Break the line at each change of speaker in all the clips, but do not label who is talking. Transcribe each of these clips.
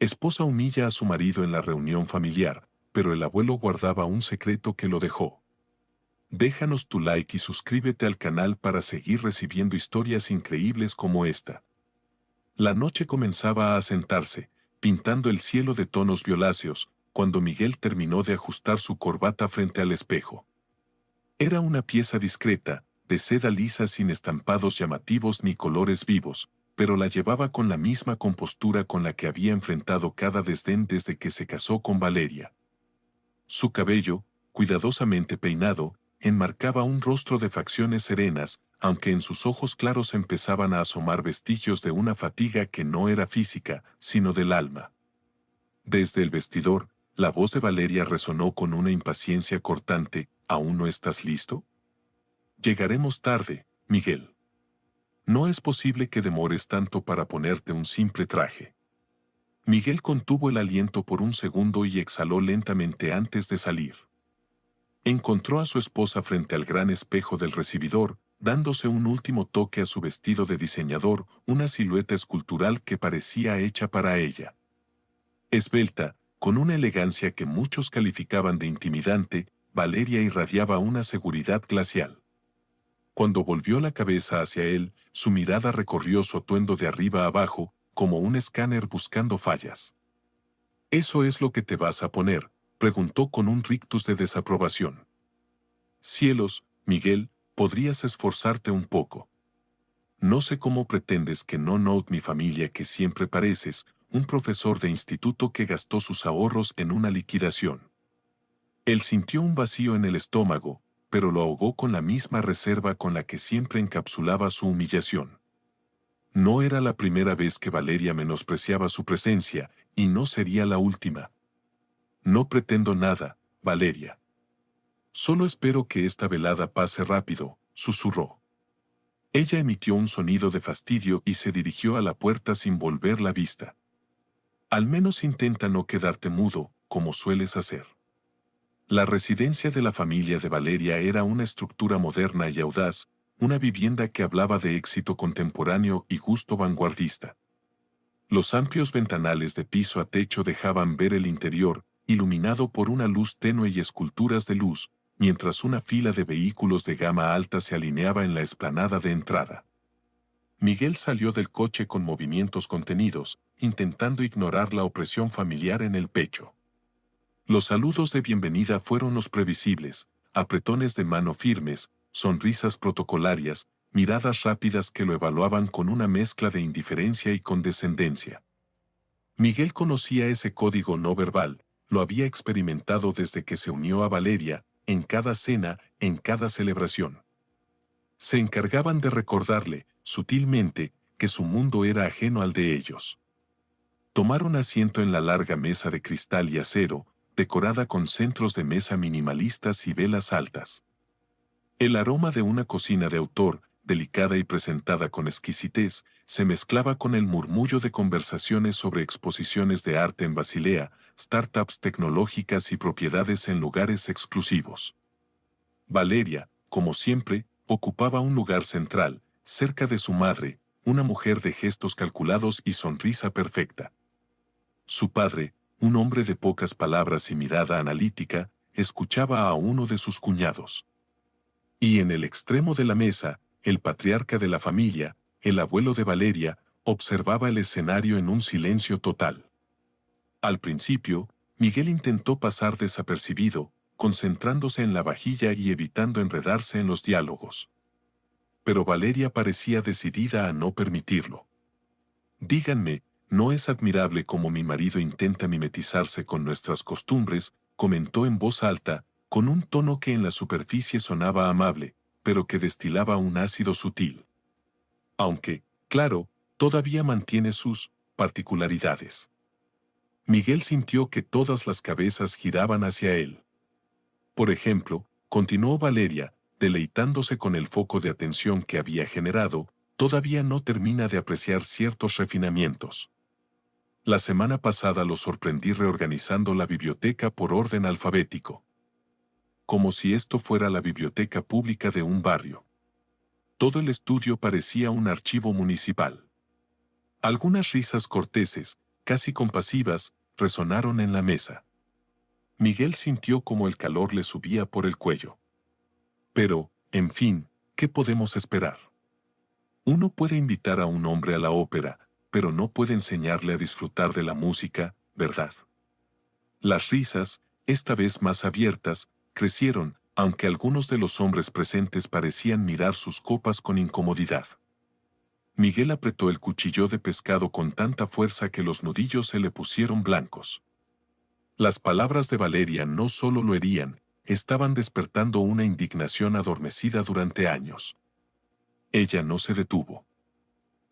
Esposa humilla a su marido en la reunión familiar, pero el abuelo guardaba un secreto que lo dejó. Déjanos tu like y suscríbete al canal para seguir recibiendo historias increíbles como esta. La noche comenzaba a asentarse, pintando el cielo de tonos violáceos, cuando Miguel terminó de ajustar su corbata frente al espejo. Era una pieza discreta, de seda lisa sin estampados llamativos ni colores vivos, pero la llevaba con la misma compostura con la que había enfrentado cada desdén desde que se casó con Valeria. Su cabello, cuidadosamente peinado, enmarcaba un rostro de facciones serenas, aunque en sus ojos claros empezaban a asomar vestigios de una fatiga que no era física, sino del alma. Desde el vestidor, la voz de Valeria resonó con una impaciencia cortante. ¿Aún no estás listo? Llegaremos tarde, Miguel. No es posible que demores tanto para ponerte un simple traje. Miguel contuvo el aliento por un segundo y exhaló lentamente antes de salir. Encontró a su esposa frente al gran espejo del recibidor, dándose un último toque a su vestido de diseñador, una silueta escultural que parecía hecha para ella. Esbelta, con una elegancia que muchos calificaban de intimidante, Valeria irradiaba una seguridad glacial. Cuando volvió la cabeza hacia él, su mirada recorrió su atuendo de arriba a abajo, como un escáner buscando fallas. ¿Eso es lo que te vas a poner?, preguntó con un rictus de desaprobación. Cielos, Miguel, podrías esforzarte un poco. No sé cómo pretendes que no note mi familia que siempre pareces un profesor de instituto que gastó sus ahorros en una liquidación. Él sintió un vacío en el estómago, pero lo ahogó con la misma reserva con la que siempre encapsulaba su humillación. No era la primera vez que Valeria menospreciaba su presencia, y no sería la última. No pretendo nada, Valeria. Solo espero que esta velada pase rápido, susurró. Ella emitió un sonido de fastidio y se dirigió a la puerta sin volver la vista. Al menos intenta no quedarte mudo, como sueles hacer. La residencia de la familia de Valeria era una estructura moderna y audaz, una vivienda que hablaba de éxito contemporáneo y gusto vanguardista. Los amplios ventanales de piso a techo dejaban ver el interior, iluminado por una luz tenue y esculturas de luz, mientras una fila de vehículos de gama alta se alineaba en la explanada de entrada. Miguel salió del coche con movimientos contenidos, intentando ignorar la opresión familiar en el pecho. Los saludos de bienvenida fueron los previsibles, apretones de mano firmes, sonrisas protocolarias, miradas rápidas que lo evaluaban con una mezcla de indiferencia y condescendencia. Miguel conocía ese código no verbal, lo había experimentado desde que se unió a Valeria, en cada cena, en cada celebración. Se encargaban de recordarle, sutilmente, que su mundo era ajeno al de ellos. Tomaron asiento en la larga mesa de cristal y acero, decorada con centros de mesa minimalistas y velas altas. El aroma de una cocina de autor, delicada y presentada con exquisitez, se mezclaba con el murmullo de conversaciones sobre exposiciones de arte en Basilea, startups tecnológicas y propiedades en lugares exclusivos. Valeria, como siempre, ocupaba un lugar central, cerca de su madre, una mujer de gestos calculados y sonrisa perfecta. Su padre, un hombre de pocas palabras y mirada analítica, escuchaba a uno de sus cuñados. Y en el extremo de la mesa, el patriarca de la familia, el abuelo de Valeria, observaba el escenario en un silencio total. Al principio, Miguel intentó pasar desapercibido, concentrándose en la vajilla y evitando enredarse en los diálogos. Pero Valeria parecía decidida a no permitirlo. Díganme, ¿no es admirable cómo mi marido intenta mimetizarse con nuestras costumbres?, comentó en voz alta, con un tono que en la superficie sonaba amable, pero que destilaba un ácido sutil. Aunque, claro, todavía mantiene sus particularidades. Miguel sintió que todas las cabezas giraban hacia él. Por ejemplo, continuó Valeria, deleitándose con el foco de atención que había generado, todavía no termina de apreciar ciertos refinamientos. La semana pasada lo sorprendí reorganizando la biblioteca por orden alfabético. Como si esto fuera la biblioteca pública de un barrio. Todo el estudio parecía un archivo municipal. Algunas risas corteses, casi compasivas, resonaron en la mesa. Miguel sintió como el calor le subía por el cuello. Pero, en fin, ¿qué podemos esperar? Uno puede invitar a un hombre a la ópera, pero no puede enseñarle a disfrutar de la música, ¿verdad? Las risas, esta vez más abiertas, crecieron, aunque algunos de los hombres presentes parecían mirar sus copas con incomodidad. Miguel apretó el cuchillo de pescado con tanta fuerza que los nudillos se le pusieron blancos. Las palabras de Valeria no solo lo herían, estaban despertando una indignación adormecida durante años. Ella no se detuvo.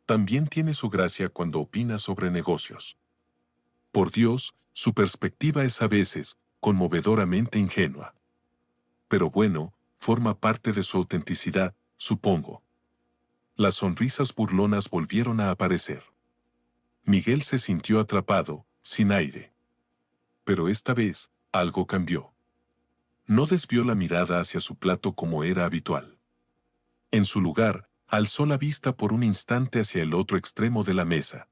También tiene su gracia cuando opina sobre negocios. Por Dios, su perspectiva es a veces conmovedoramente ingenua. Pero bueno, forma parte de su autenticidad, supongo. Las sonrisas burlonas volvieron a aparecer. Miguel se sintió atrapado, sin aire. Pero esta vez, algo cambió. No desvió la mirada hacia su plato como era habitual. En su lugar, alzó la vista por un instante hacia el otro extremo de la mesa.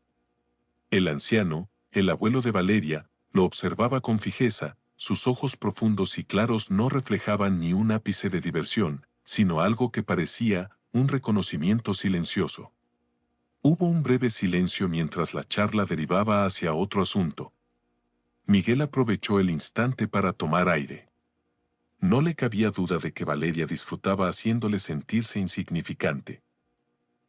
El anciano, el abuelo de Valeria, lo observaba con fijeza, sus ojos profundos y claros no reflejaban ni un ápice de diversión, sino algo que parecía un reconocimiento silencioso. Hubo un breve silencio mientras la charla derivaba hacia otro asunto. Miguel aprovechó el instante para tomar aire. No le cabía duda de que Valeria disfrutaba haciéndole sentirse insignificante.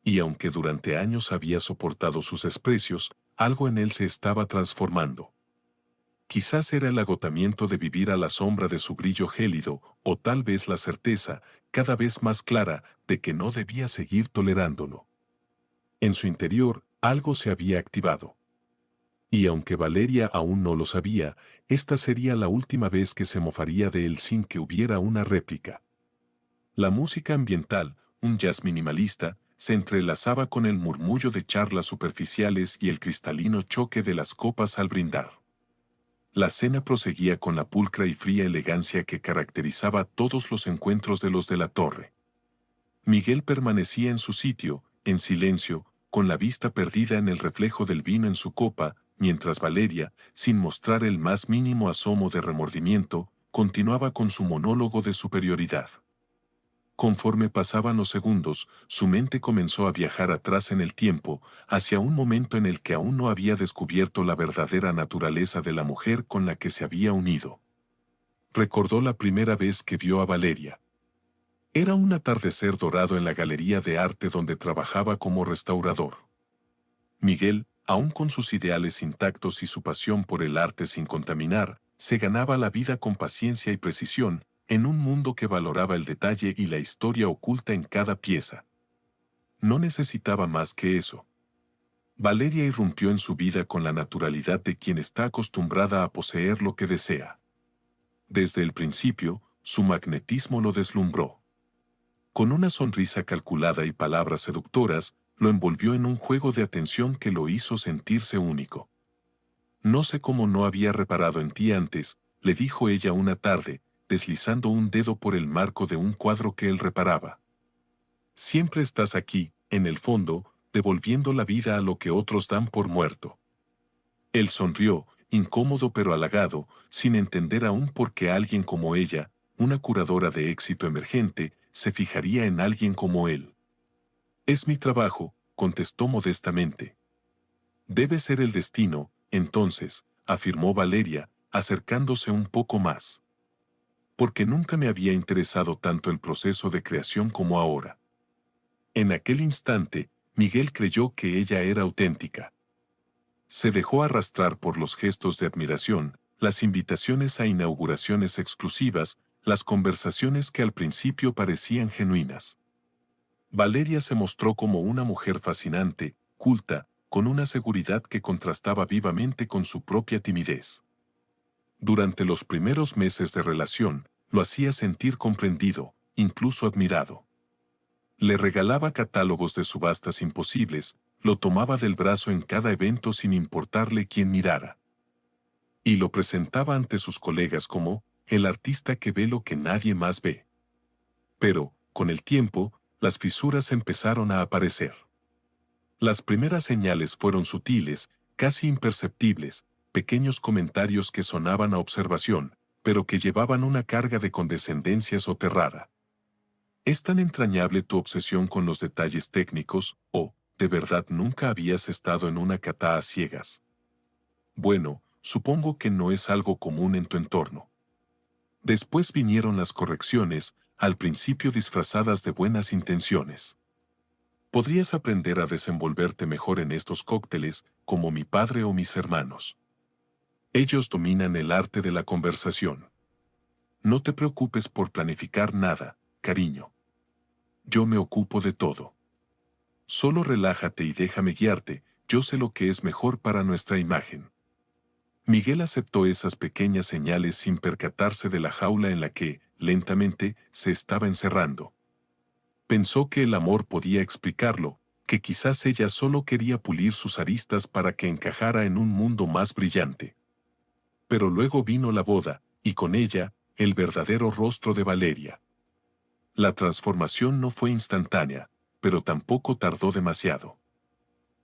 Y aunque durante años había soportado sus desprecios, algo en él se estaba transformando. Quizás era el agotamiento de vivir a la sombra de su brillo gélido, o tal vez la certeza, cada vez más clara, de que no debía seguir tolerándolo. En su interior, algo se había activado. Y aunque Valeria aún no lo sabía, esta sería la última vez que se mofaría de él sin que hubiera una réplica. La música ambiental, un jazz minimalista, se entrelazaba con el murmullo de charlas superficiales y el cristalino choque de las copas al brindar. La cena proseguía con la pulcra y fría elegancia que caracterizaba todos los encuentros de los de la torre. Miguel permanecía en su sitio, en silencio, con la vista perdida en el reflejo del vino en su copa, mientras Valeria, sin mostrar el más mínimo asomo de remordimiento, continuaba con su monólogo de superioridad. Conforme pasaban los segundos, su mente comenzó a viajar atrás en el tiempo, hacia un momento en el que aún no había descubierto la verdadera naturaleza de la mujer con la que se había unido. Recordó la primera vez que vio a Valeria. Era un atardecer dorado en la galería de arte donde trabajaba como restaurador. Miguel, aún con sus ideales intactos y su pasión por el arte sin contaminar, se ganaba la vida con paciencia y precisión, en un mundo que valoraba el detalle y la historia oculta en cada pieza. No necesitaba más que eso. Valeria irrumpió en su vida con la naturalidad de quien está acostumbrada a poseer lo que desea. Desde el principio, su magnetismo lo deslumbró. Con una sonrisa calculada y palabras seductoras, lo envolvió en un juego de atención que lo hizo sentirse único. No sé cómo no había reparado en ti antes, le dijo ella una tarde, deslizando un dedo por el marco de un cuadro que él reparaba. Siempre estás aquí, en el fondo, devolviendo la vida a lo que otros dan por muerto. Él sonrió, incómodo pero halagado, sin entender aún por qué alguien como ella, una curadora de éxito emergente, se fijaría en alguien como él. Es mi trabajo, contestó modestamente. Debe ser el destino, entonces, afirmó Valeria, acercándose un poco más. Porque nunca me había interesado tanto el proceso de creación como ahora. En aquel instante, Miguel creyó que ella era auténtica. Se dejó arrastrar por los gestos de admiración, las invitaciones a inauguraciones exclusivas, las conversaciones que al principio parecían genuinas. Valeria se mostró como una mujer fascinante, culta, con una seguridad que contrastaba vivamente con su propia timidez. Durante los primeros meses de relación, lo hacía sentir comprendido, incluso admirado. Le regalaba catálogos de subastas imposibles, lo tomaba del brazo en cada evento sin importarle quién mirara. Y lo presentaba ante sus colegas como el artista que ve lo que nadie más ve. Pero, con el tiempo, las fisuras empezaron a aparecer. Las primeras señales fueron sutiles, casi imperceptibles, pequeños comentarios que sonaban a observación, pero que llevaban una carga de condescendencia soterrada. ¿Es tan entrañable tu obsesión con los detalles técnicos, o, de verdad nunca habías estado en una cata a ciegas? Bueno, supongo que no es algo común en tu entorno. Después vinieron las correcciones, al principio disfrazadas de buenas intenciones. Podrías aprender a desenvolverte mejor en estos cócteles, como mi padre o mis hermanos. Ellos dominan el arte de la conversación. No te preocupes por planificar nada, cariño. Yo me ocupo de todo. Solo relájate y déjame guiarte, yo sé lo que es mejor para nuestra imagen. Miguel aceptó esas pequeñas señales sin percatarse de la jaula en la que, lentamente, se estaba encerrando. Pensó que el amor podía explicarlo, que quizás ella solo quería pulir sus aristas para que encajara en un mundo más brillante. Pero luego vino la boda, y con ella, el verdadero rostro de Valeria. La transformación no fue instantánea, pero tampoco tardó demasiado.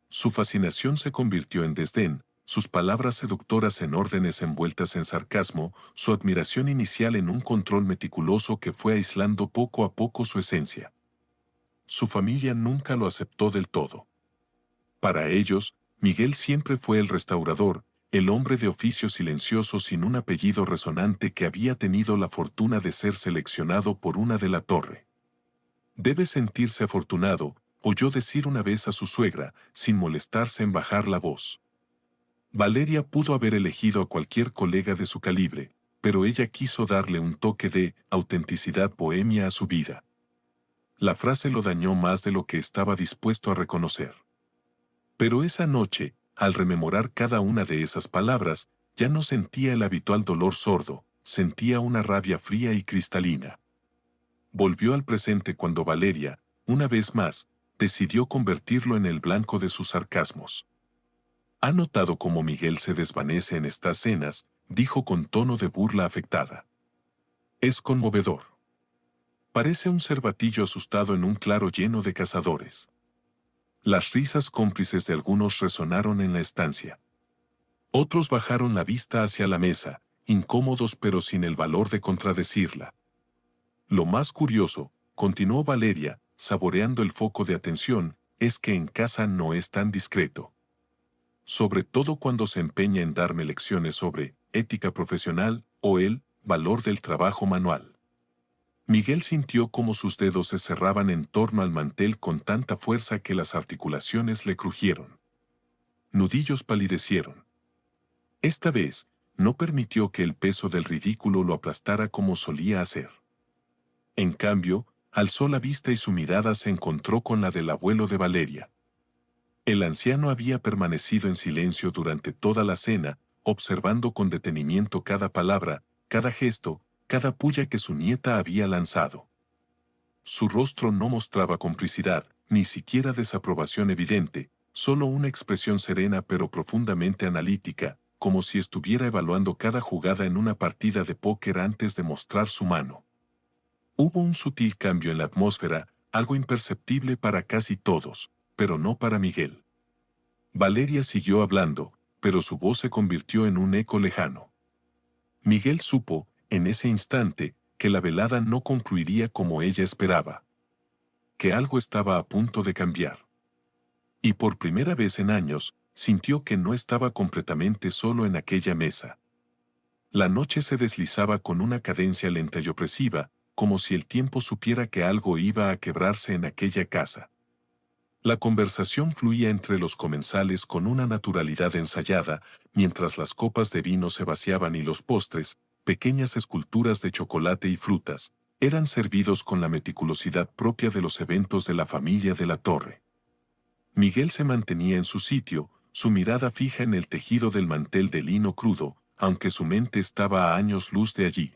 Su fascinación se convirtió en desdén, sus palabras seductoras en órdenes envueltas en sarcasmo, su admiración inicial en un control meticuloso que fue aislando poco a poco su esencia. Su familia nunca lo aceptó del todo. Para ellos, Miguel siempre fue el restaurador, el hombre de oficio silencioso sin un apellido resonante que había tenido la fortuna de ser seleccionado por una de la Torre. Debe sentirse afortunado, oyó decir una vez a su suegra, sin molestarse en bajar la voz. Valeria pudo haber elegido a cualquier colega de su calibre, pero ella quiso darle un toque de autenticidad bohemia a su vida. La frase lo dañó más de lo que estaba dispuesto a reconocer. Pero esa noche, al rememorar cada una de esas palabras, ya no sentía el habitual dolor sordo, sentía una rabia fría y cristalina. Volvió al presente cuando Valeria, una vez más, decidió convertirlo en el blanco de sus sarcasmos. «¿Ha notado cómo Miguel se desvanece en estas cenas?», dijo con tono de burla afectada. «Es conmovedor. Parece un cervatillo asustado en un claro lleno de cazadores». Las risas cómplices de algunos resonaron en la estancia. Otros bajaron la vista hacia la mesa, incómodos pero sin el valor de contradecirla. Lo más curioso, continuó Valeria, saboreando el foco de atención, es que en casa no es tan discreto. Sobre todo cuando se empeña en darme lecciones sobre ética profesional o el valor del trabajo manual. Miguel sintió cómo sus dedos se cerraban en torno al mantel con tanta fuerza que las articulaciones le crujieron. Nudillos palidecieron. Esta vez, no permitió que el peso del ridículo lo aplastara como solía hacer. En cambio, alzó la vista y su mirada se encontró con la del abuelo de Valeria. El anciano había permanecido en silencio durante toda la cena, observando con detenimiento cada palabra, cada gesto, cada puya que su nieta había lanzado. Su rostro no mostraba complicidad, ni siquiera desaprobación evidente, solo una expresión serena pero profundamente analítica, como si estuviera evaluando cada jugada en una partida de póker antes de mostrar su mano. Hubo un sutil cambio en la atmósfera, algo imperceptible para casi todos, pero no para Miguel. Valeria siguió hablando, pero su voz se convirtió en un eco lejano. Miguel supo, en ese instante, que la velada no concluiría como ella esperaba. Que algo estaba a punto de cambiar. Y por primera vez en años, sintió que no estaba completamente solo en aquella mesa. La noche se deslizaba con una cadencia lenta y opresiva, como si el tiempo supiera que algo iba a quebrarse en aquella casa. La conversación fluía entre los comensales con una naturalidad ensayada, mientras las copas de vino se vaciaban y los postres, pequeñas esculturas de chocolate y frutas, eran servidos con la meticulosidad propia de los eventos de la familia de la Torre. Miguel se mantenía en su sitio, su mirada fija en el tejido del mantel de lino crudo, aunque su mente estaba a años luz de allí.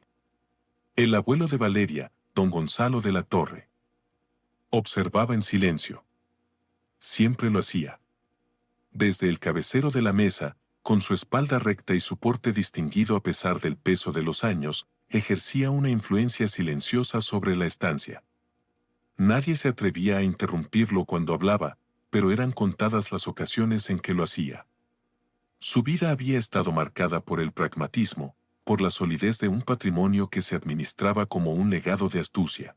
El abuelo de Valeria, don Gonzalo de la Torre, observaba en silencio. Siempre lo hacía. Desde el cabecero de la mesa, con su espalda recta y su porte distinguido a pesar del peso de los años, ejercía una influencia silenciosa sobre la estancia. Nadie se atrevía a interrumpirlo cuando hablaba, pero eran contadas las ocasiones en que lo hacía. Su vida había estado marcada por el pragmatismo, por la solidez de un patrimonio que se administraba como un legado de astucia.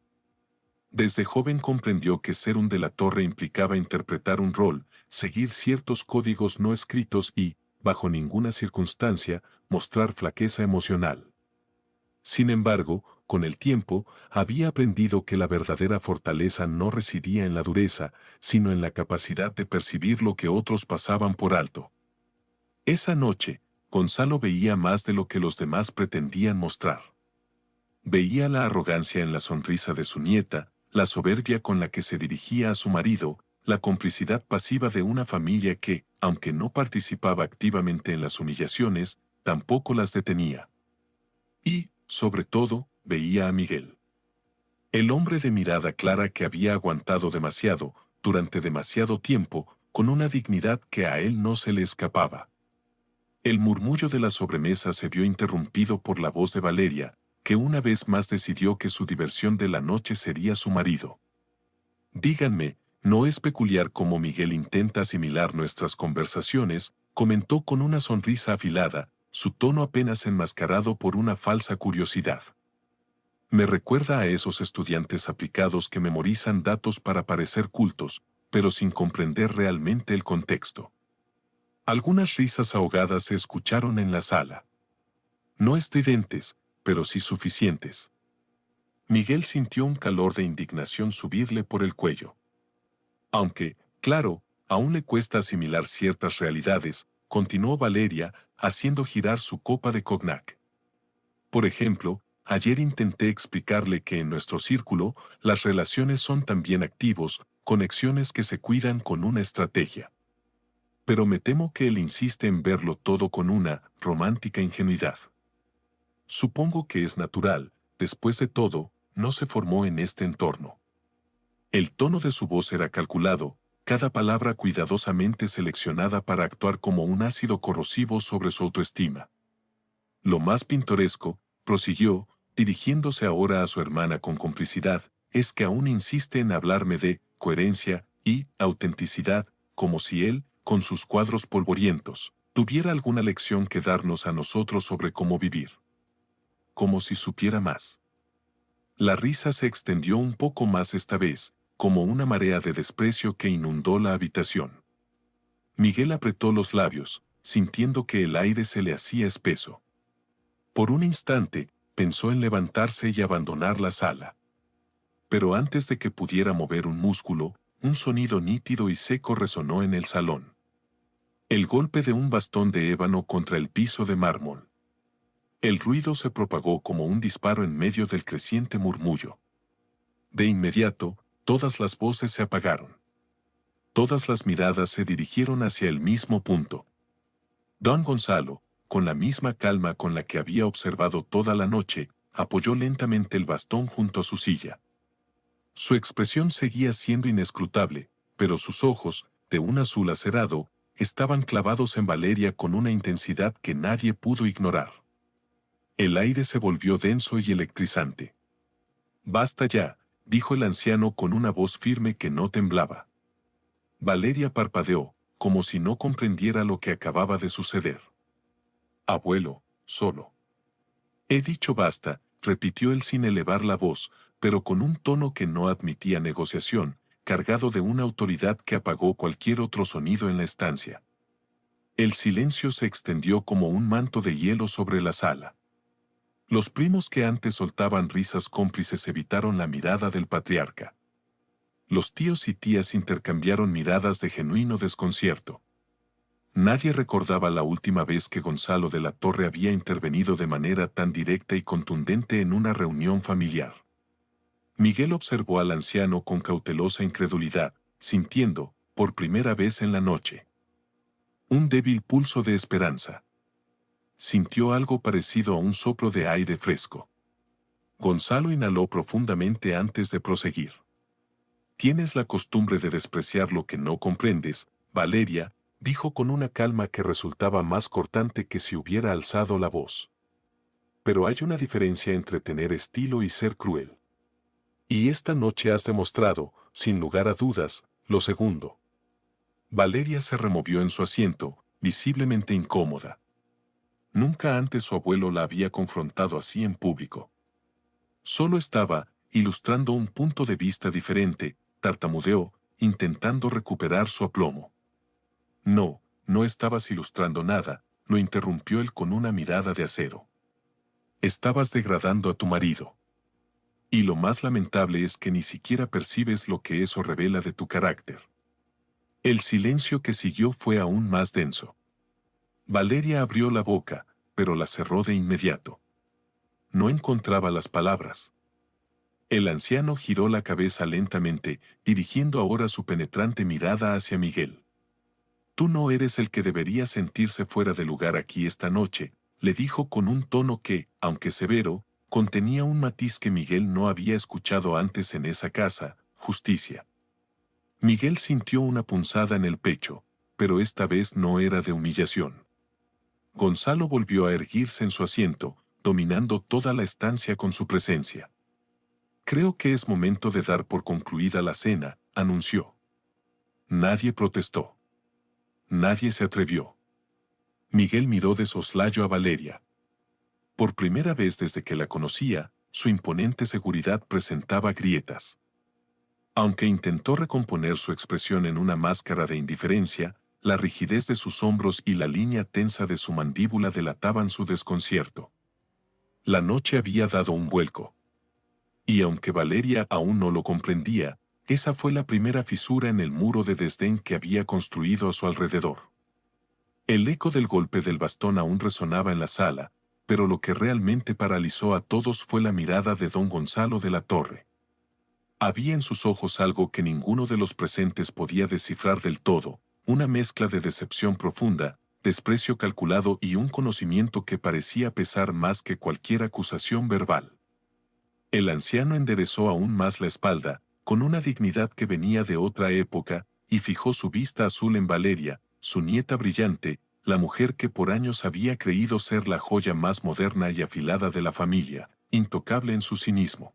Desde joven comprendió que ser un de la torre implicaba interpretar un rol, seguir ciertos códigos no escritos y, bajo ninguna circunstancia, mostrar flaqueza emocional. Sin embargo, con el tiempo, había aprendido que la verdadera fortaleza no residía en la dureza, sino en la capacidad de percibir lo que otros pasaban por alto. Esa noche, Gonzalo veía más de lo que los demás pretendían mostrar. Veía la arrogancia en la sonrisa de su nieta, la soberbia con la que se dirigía a su marido, la complicidad pasiva de una familia que, aunque no participaba activamente en las humillaciones, tampoco las detenía. Y, sobre todo, veía a Miguel. El hombre de mirada clara que había aguantado demasiado, durante demasiado tiempo, con una dignidad que a él no se le escapaba. El murmullo de la sobremesa se vio interrumpido por la voz de Valeria, que una vez más decidió que su diversión de la noche sería su marido. Díganme, ¿no es peculiar cómo Miguel intenta asimilar nuestras conversaciones? Comentó con una sonrisa afilada, su tono apenas enmascarado por una falsa curiosidad. Me recuerda a esos estudiantes aplicados que memorizan datos para parecer cultos, pero sin comprender realmente el contexto. Algunas risas ahogadas se escucharon en la sala. No estridentes, pero sí suficientes. Miguel sintió un calor de indignación subirle por el cuello. Aunque, claro, aún le cuesta asimilar ciertas realidades, continuó Valeria, haciendo girar su copa de cognac. Por ejemplo, ayer intenté explicarle que en nuestro círculo, las relaciones son también activos, conexiones que se cuidan con una estrategia. Pero me temo que él insiste en verlo todo con una romántica ingenuidad. Supongo que es natural, después de todo, no se formó en este entorno. El tono de su voz era calculado, cada palabra cuidadosamente seleccionada para actuar como un ácido corrosivo sobre su autoestima. Lo más pintoresco, prosiguió, dirigiéndose ahora a su hermana con complicidad, es que aún insiste en hablarme de coherencia y autenticidad, como si él, con sus cuadros polvorientos, tuviera alguna lección que darnos a nosotros sobre cómo vivir. Como si supiera más. La risa se extendió un poco más esta vez, como una marea de desprecio que inundó la habitación. Miguel apretó los labios, sintiendo que el aire se le hacía espeso. Por un instante, pensó en levantarse y abandonar la sala. Pero antes de que pudiera mover un músculo, un sonido nítido y seco resonó en el salón. El golpe de un bastón de ébano contra el piso de mármol. El ruido se propagó como un disparo en medio del creciente murmullo. De inmediato, todas las voces se apagaron. Todas las miradas se dirigieron hacia el mismo punto. Don Gonzalo, con la misma calma con la que había observado toda la noche, apoyó lentamente el bastón junto a su silla. Su expresión seguía siendo inescrutable, pero sus ojos, de un azul acerado, estaban clavados en Valeria con una intensidad que nadie pudo ignorar. El aire se volvió denso y electrizante. «Basta ya», dijo el anciano con una voz firme que no temblaba. Valeria parpadeó, como si no comprendiera lo que acababa de suceder. «Abuelo, solo». «He dicho basta», repitió él sin elevar la voz, pero con un tono que no admitía negociación, cargado de una autoridad que apagó cualquier otro sonido en la estancia. El silencio se extendió como un manto de hielo sobre la sala. Los primos que antes soltaban risas cómplices evitaron la mirada del patriarca. Los tíos y tías intercambiaron miradas de genuino desconcierto. Nadie recordaba la última vez que Gonzalo de la Torre había intervenido de manera tan directa y contundente en una reunión familiar. Miguel observó al anciano con cautelosa incredulidad, sintiendo, por primera vez en la noche, un débil pulso de esperanza. Sintió algo parecido a un soplo de aire fresco. Gonzalo inhaló profundamente antes de proseguir. «Tienes la costumbre de despreciar lo que no comprendes, Valeria», dijo con una calma que resultaba más cortante que si hubiera alzado la voz. «Pero hay una diferencia entre tener estilo y ser cruel. Y esta noche has demostrado, sin lugar a dudas, lo segundo». Valeria se removió en su asiento, visiblemente incómoda. Nunca antes su abuelo la había confrontado así en público. Solo estaba ilustrando un punto de vista diferente, tartamudeó, intentando recuperar su aplomo. No, no estabas ilustrando nada, lo interrumpió él con una mirada de acero. Estabas degradando a tu marido. Y lo más lamentable es que ni siquiera percibes lo que eso revela de tu carácter. El silencio que siguió fue aún más denso. Valeria abrió la boca, pero la cerró de inmediato. No encontraba las palabras. El anciano giró la cabeza lentamente, dirigiendo ahora su penetrante mirada hacia Miguel. Tú no eres el que debería sentirse fuera de lugar aquí esta noche, le dijo con un tono que, aunque severo, contenía un matiz que Miguel no había escuchado antes en esa casa: justicia. Miguel sintió una punzada en el pecho, pero esta vez no era de humillación. Gonzalo volvió a erguirse en su asiento, dominando toda la estancia con su presencia. Creo que es momento de dar por concluida la cena, anunció. Nadie protestó. Nadie se atrevió. Miguel miró de soslayo a Valeria. Por primera vez desde que la conocía, su imponente seguridad presentaba grietas. Aunque intentó recomponer su expresión en una máscara de indiferencia, la rigidez de sus hombros y la línea tensa de su mandíbula delataban su desconcierto. La noche había dado un vuelco. Y aunque Valeria aún no lo comprendía, esa fue la primera fisura en el muro de desdén que había construido a su alrededor. El eco del golpe del bastón aún resonaba en la sala, pero lo que realmente paralizó a todos fue la mirada de don Gonzalo de la Torre. Había en sus ojos algo que ninguno de los presentes podía descifrar del todo, una mezcla de decepción profunda, desprecio calculado y un conocimiento que parecía pesar más que cualquier acusación verbal. El anciano enderezó aún más la espalda, con una dignidad que venía de otra época, y fijó su vista azul en Valeria, su nieta brillante, la mujer que por años había creído ser la joya más moderna y afilada de la familia, intocable en su cinismo.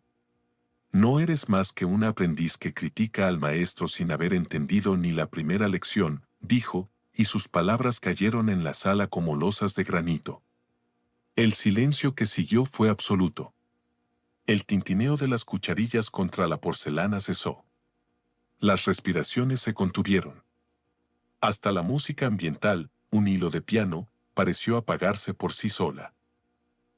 No eres más que un aprendiz que critica al maestro sin haber entendido ni la primera lección, dijo, y sus palabras cayeron en la sala como losas de granito. El silencio que siguió fue absoluto. El tintineo de las cucharillas contra la porcelana cesó. Las respiraciones se contuvieron. Hasta la música ambiental, un hilo de piano, pareció apagarse por sí sola.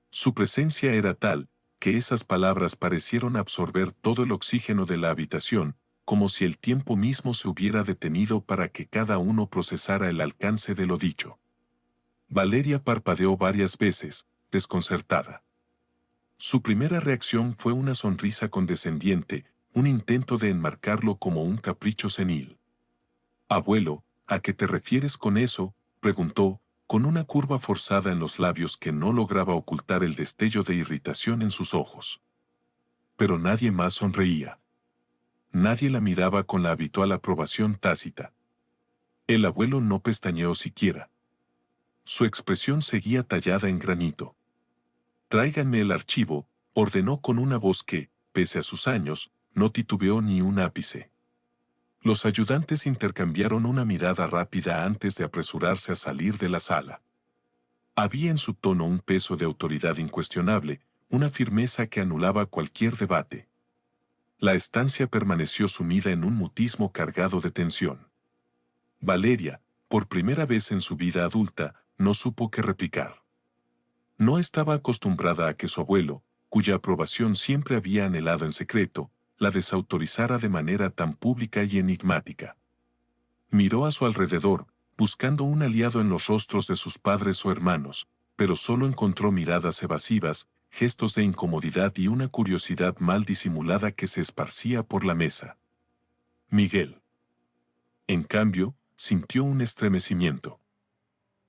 Su presencia era tal, que esas palabras parecieron absorber todo el oxígeno de la habitación, como si el tiempo mismo se hubiera detenido para que cada uno procesara el alcance de lo dicho. Valeria parpadeó varias veces, desconcertada. Su primera reacción fue una sonrisa condescendiente, un intento de enmarcarlo como un capricho senil. «Abuelo, ¿a qué te refieres con eso?», preguntó, con una curva forzada en los labios que no lograba ocultar el destello de irritación en sus ojos. Pero nadie más sonreía. Nadie la miraba con la habitual aprobación tácita. El abuelo no pestañeó siquiera. Su expresión seguía tallada en granito. «Tráiganme el archivo», ordenó con una voz que, pese a sus años, no titubeó ni un ápice. Los ayudantes intercambiaron una mirada rápida antes de apresurarse a salir de la sala. Había en su tono un peso de autoridad incuestionable, una firmeza que anulaba cualquier debate. La estancia permaneció sumida en un mutismo cargado de tensión. Valeria, por primera vez en su vida adulta, no supo qué replicar. No estaba acostumbrada a que su abuelo, cuya aprobación siempre había anhelado en secreto, la desautorizara de manera tan pública y enigmática. Miró a su alrededor, buscando un aliado en los rostros de sus padres o hermanos, pero solo encontró miradas evasivas, gestos de incomodidad y una curiosidad mal disimulada que se esparcía por la mesa. Miguel, en cambio, sintió un estremecimiento.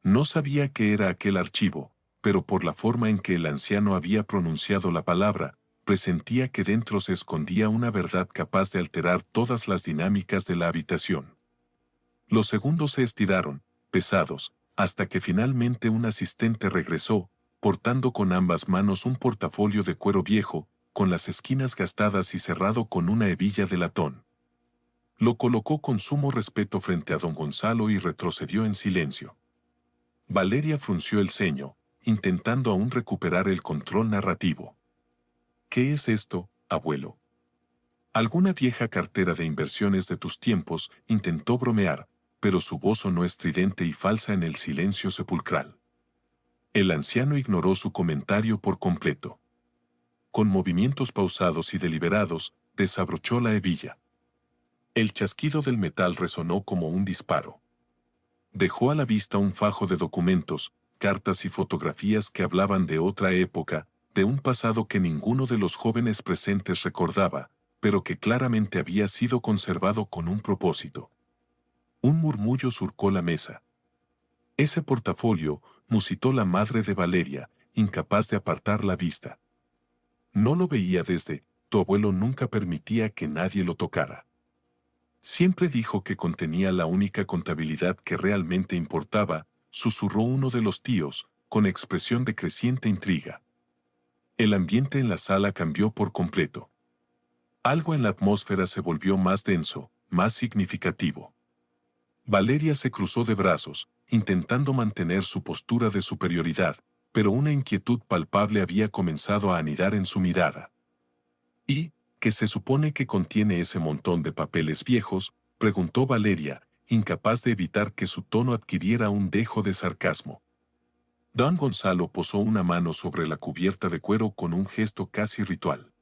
No sabía qué era aquel archivo, pero por la forma en que el anciano había pronunciado la palabra, presentía que dentro se escondía una verdad capaz de alterar todas las dinámicas de la habitación. Los segundos se estiraron, pesados, hasta que finalmente un asistente regresó, portando con ambas manos un portafolio de cuero viejo, con las esquinas gastadas y cerrado con una hebilla de latón. Lo colocó con sumo respeto frente a don Gonzalo y retrocedió en silencio. Valeria frunció el ceño, intentando aún recuperar el control narrativo. ¿Qué es esto, abuelo? Alguna vieja cartera de inversiones de tus tiempos, intentó bromear, pero su voz sonó estridente y falsa en el silencio sepulcral. El anciano ignoró su comentario por completo. Con movimientos pausados y deliberados, desabrochó la hebilla. El chasquido del metal resonó como un disparo. Dejó a la vista un fajo de documentos, cartas y fotografías que hablaban de otra época, de un pasado que ninguno de los jóvenes presentes recordaba, pero que claramente había sido conservado con un propósito. Un murmullo surcó la mesa. Ese portafolio, musitó la madre de Valeria, incapaz de apartar la vista. No lo veía desde, tu abuelo nunca permitía que nadie lo tocara. Siempre dijo que contenía la única contabilidad que realmente importaba, susurró uno de los tíos, con expresión de creciente intriga. El ambiente en la sala cambió por completo. Algo en la atmósfera se volvió más denso, más significativo. Valeria se cruzó de brazos, intentando mantener su postura de superioridad, pero una inquietud palpable había comenzado a anidar en su mirada. ¿Y qué se supone que contiene ese montón de papeles viejos?, preguntó Valeria, incapaz de evitar que su tono adquiriera un dejo de sarcasmo. Don Gonzalo posó una mano sobre la cubierta de cuero con un gesto casi ritual.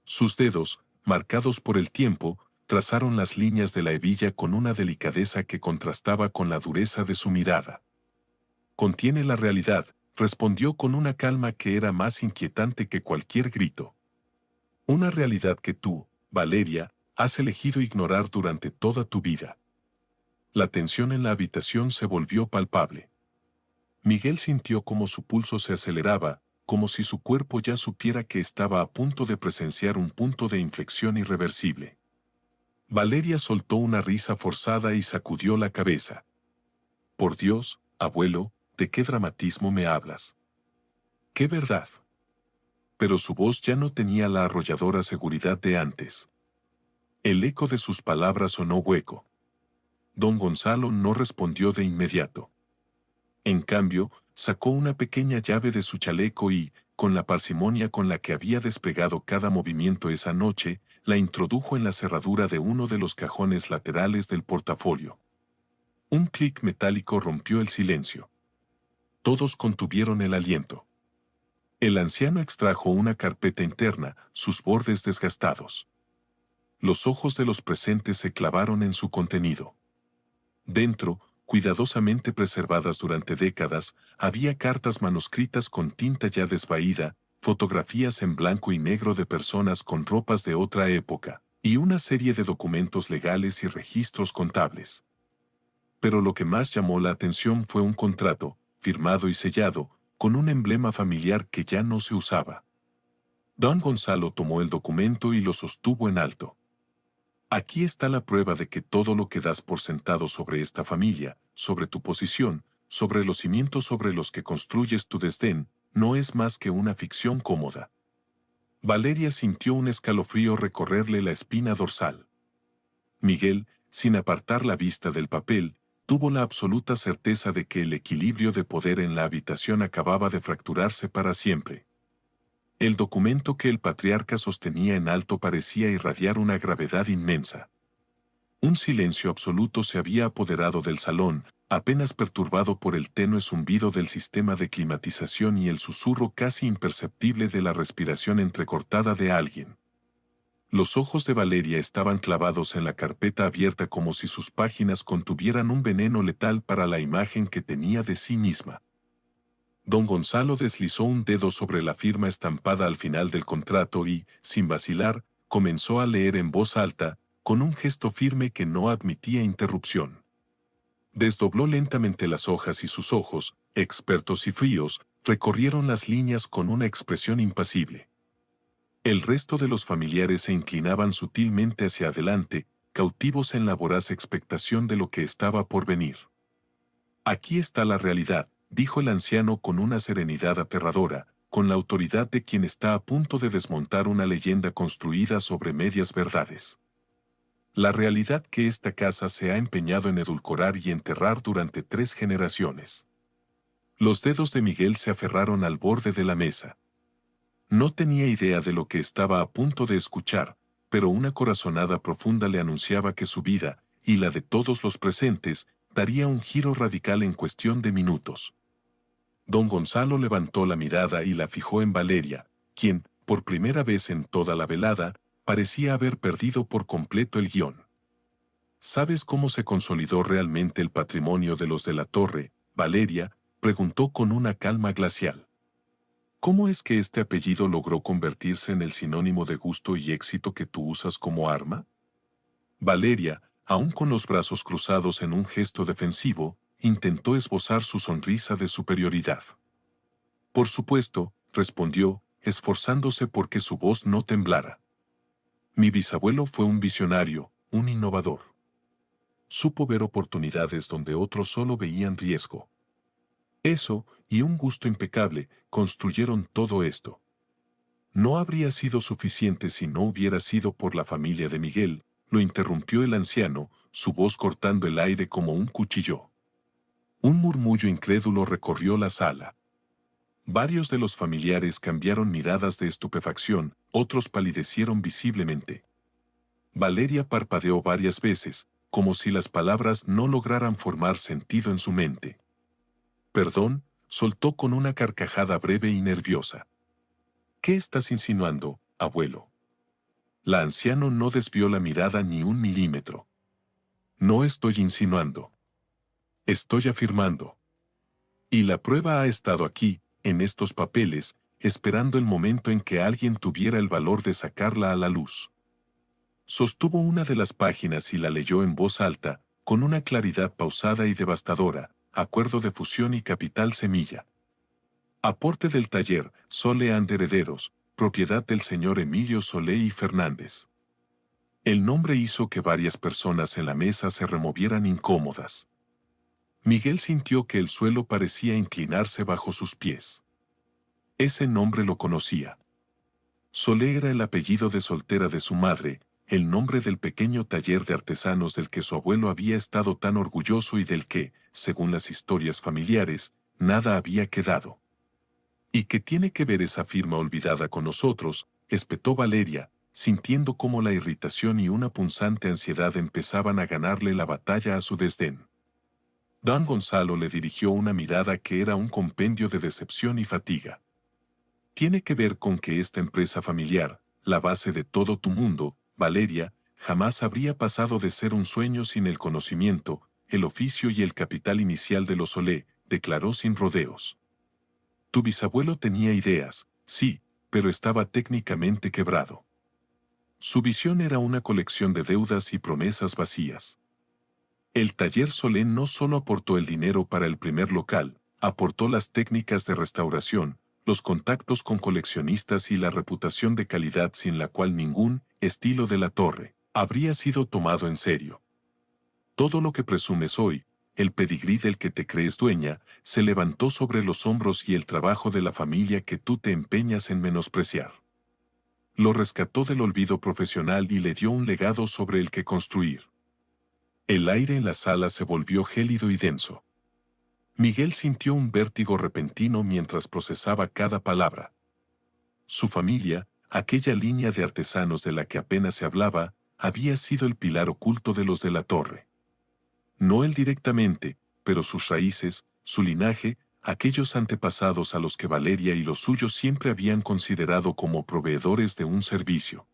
Sus dedos, marcados por el tiempo, trazaron las líneas de la hebilla con una delicadeza que contrastaba con la dureza de su mirada. Contiene la realidad, respondió con una calma que era más inquietante que cualquier grito. Una realidad que tú, Valeria, has elegido ignorar durante toda tu vida. La tensión en la habitación se volvió palpable. Miguel sintió como su pulso se aceleraba, como si su cuerpo ya supiera que estaba a punto de presenciar un punto de inflexión irreversible. Valeria soltó una risa forzada y sacudió la cabeza. Por Dios, abuelo, ¿de qué dramatismo me hablas? ¡Qué verdad! Pero su voz ya no tenía la arrolladora seguridad de antes. El eco de sus palabras sonó hueco. Don Gonzalo no respondió de inmediato. En cambio, sacó una pequeña llave de su chaleco y, con la parsimonia con la que había desplegado cada movimiento esa noche, la introdujo en la cerradura de uno de los cajones laterales del portafolio. Un clic metálico rompió el silencio. Todos contuvieron el aliento. El anciano extrajo una carpeta interna, sus bordes desgastados. Los ojos de los presentes se clavaron en su contenido. Dentro, cuidadosamente preservadas durante décadas, había cartas manuscritas con tinta ya desvaída, fotografías en blanco y negro de personas con ropas de otra época, y una serie de documentos legales y registros contables. Pero lo que más llamó la atención fue un contrato, firmado y sellado, con un emblema familiar que ya no se usaba. Don Gonzalo tomó el documento y lo sostuvo en alto. Aquí está la prueba de que todo lo que das por sentado sobre esta familia, sobre tu posición, sobre los cimientos sobre los que construyes tu desdén, no es más que una ficción cómoda. Valeria sintió un escalofrío recorrerle la espina dorsal. Miguel, sin apartar la vista del papel, tuvo la absoluta certeza de que el equilibrio de poder en la habitación acababa de fracturarse para siempre. El documento que el patriarca sostenía en alto parecía irradiar una gravedad inmensa. Un silencio absoluto se había apoderado del salón, apenas perturbado por el tenue zumbido del sistema de climatización y el susurro casi imperceptible de la respiración entrecortada de alguien. Los ojos de Valeria estaban clavados en la carpeta abierta como si sus páginas contuvieran un veneno letal para la imagen que tenía de sí misma. Don Gonzalo deslizó un dedo sobre la firma estampada al final del contrato y, sin vacilar, comenzó a leer en voz alta, con un gesto firme que no admitía interrupción. Desdobló lentamente las hojas y sus ojos, expertos y fríos, recorrieron las líneas con una expresión impasible. El resto de los familiares se inclinaban sutilmente hacia adelante, cautivos en la voraz expectación de lo que estaba por venir. Aquí está la realidad, dijo el anciano con una serenidad aterradora, con la autoridad de quien está a punto de desmontar una leyenda construida sobre medias verdades. La realidad que esta casa se ha empeñado en edulcorar y enterrar durante 3 generaciones. Los dedos de Miguel se aferraron al borde de la mesa. No tenía idea de lo que estaba a punto de escuchar, pero una corazonada profunda le anunciaba que su vida, y la de todos los presentes, daría un giro radical en cuestión de minutos. Don Gonzalo levantó la mirada y la fijó en Valeria, quien, por primera vez en toda la velada, parecía haber perdido por completo el guión. ¿Sabes cómo se consolidó realmente el patrimonio de los de la Torre, Valeria?, preguntó con una calma glacial. ¿Cómo es que este apellido logró convertirse en el sinónimo de gusto y éxito que tú usas como arma? Valeria, aún con los brazos cruzados en un gesto defensivo, intentó esbozar su sonrisa de superioridad. Por supuesto, respondió, esforzándose porque su voz no temblara. Mi bisabuelo fue un visionario, un innovador. Supo ver oportunidades donde otros solo veían riesgo. Eso, y un gusto impecable, construyeron todo esto. No habría sido suficiente si no hubiera sido por la familia de Miguel, lo interrumpió el anciano, su voz cortando el aire como un cuchillo. Un murmullo incrédulo recorrió la sala. Varios de los familiares cambiaron miradas de estupefacción, otros palidecieron visiblemente. Valeria parpadeó varias veces, como si las palabras no lograran formar sentido en su mente. Perdón, soltó con una carcajada breve y nerviosa. ¿Qué estás insinuando, abuelo? La anciano no desvió la mirada ni un milímetro. No estoy insinuando. Estoy afirmando. Y la prueba ha estado aquí, en estos papeles, esperando el momento en que alguien tuviera el valor de sacarla a la luz. Sostuvo una de las páginas y la leyó en voz alta, con una claridad pausada y devastadora, acuerdo de fusión y capital semilla. Aporte del taller, Sole and Herederos, propiedad del señor Emilio Solé y Fernández. El nombre hizo que varias personas en la mesa se removieran incómodas. Miguel sintió que el suelo parecía inclinarse bajo sus pies. Ese nombre lo conocía. Solé era el apellido de soltera de su madre, el nombre del pequeño taller de artesanos del que su abuelo había estado tan orgulloso y del que, según las historias familiares, nada había quedado. ¿Y qué tiene que ver esa firma olvidada con nosotros?, espetó Valeria, sintiendo cómo la irritación y una punzante ansiedad empezaban a ganarle la batalla a su desdén. Don Gonzalo le dirigió una mirada que era un compendio de decepción y fatiga. Tiene que ver con que esta empresa familiar, la base de todo tu mundo, Valeria, jamás habría pasado de ser un sueño sin el conocimiento, el oficio y el capital inicial de los Solé, declaró sin rodeos. Tu bisabuelo tenía ideas, sí, pero estaba técnicamente quebrado. Su visión era una colección de deudas y promesas vacías. El taller Solé no solo aportó el dinero para el primer local, aportó las técnicas de restauración, los contactos con coleccionistas y la reputación de calidad sin la cual ningún estilo de la Torre habría sido tomado en serio. Todo lo que presumes hoy, el pedigrí del que te crees dueña, se levantó sobre los hombros y el trabajo de la familia que tú te empeñas en menospreciar. Lo rescató del olvido profesional y le dio un legado sobre el que construir. El aire en la sala se volvió gélido y denso. Miguel sintió un vértigo repentino mientras procesaba cada palabra. Su familia, aquella línea de artesanos de la que apenas se hablaba, había sido el pilar oculto de los de la Torre. No él directamente, pero sus raíces, su linaje, aquellos antepasados a los que Valeria y los suyos siempre habían considerado como proveedores de un servicio.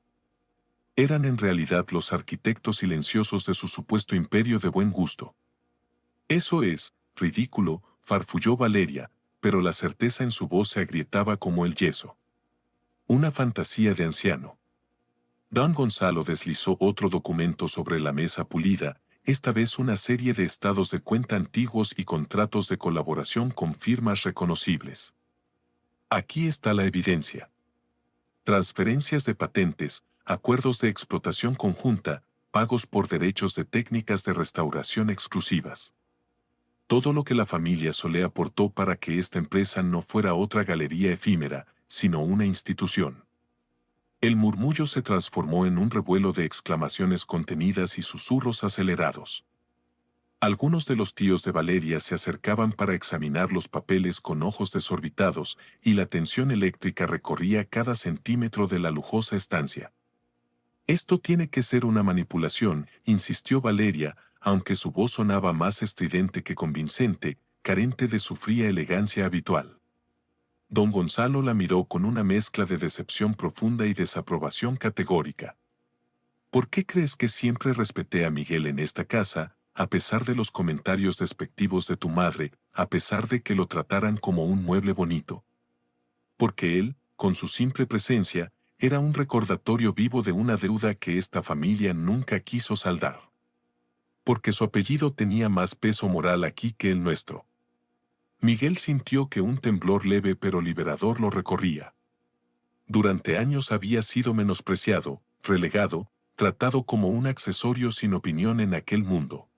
Eran en realidad los arquitectos silenciosos de su supuesto imperio de buen gusto. Eso es ridículo, farfulló Valeria, pero la certeza en su voz se agrietaba como el yeso. Una fantasía de anciano. Don Gonzalo deslizó otro documento sobre la mesa pulida, esta vez una serie de estados de cuenta antiguos y contratos de colaboración con firmas reconocibles. Aquí está la evidencia. Transferencias de patentes, acuerdos de explotación conjunta, pagos por derechos de técnicas de restauración exclusivas. Todo lo que la familia Solé aportó para que esta empresa no fuera otra galería efímera, sino una institución. El murmullo se transformó en un revuelo de exclamaciones contenidas y susurros acelerados. Algunos de los tíos de Valeria se acercaban para examinar los papeles con ojos desorbitados y la tensión eléctrica recorría cada centímetro de la lujosa estancia. Esto tiene que ser una manipulación, insistió Valeria, aunque su voz sonaba más estridente que convincente, carente de su fría elegancia habitual. Don Gonzalo la miró con una mezcla de decepción profunda y desaprobación categórica. ¿Por qué crees que siempre respeté a Miguel en esta casa, a pesar de los comentarios despectivos de tu madre, a pesar de que lo trataran como un mueble bonito? Porque él, con su simple presencia, era un recordatorio vivo de una deuda que esta familia nunca quiso saldar. Porque su apellido tenía más peso moral aquí que el nuestro. Miguel sintió que un temblor leve pero liberador lo recorría. Durante años había sido menospreciado, relegado, tratado como un accesorio sin opinión en aquel mundo.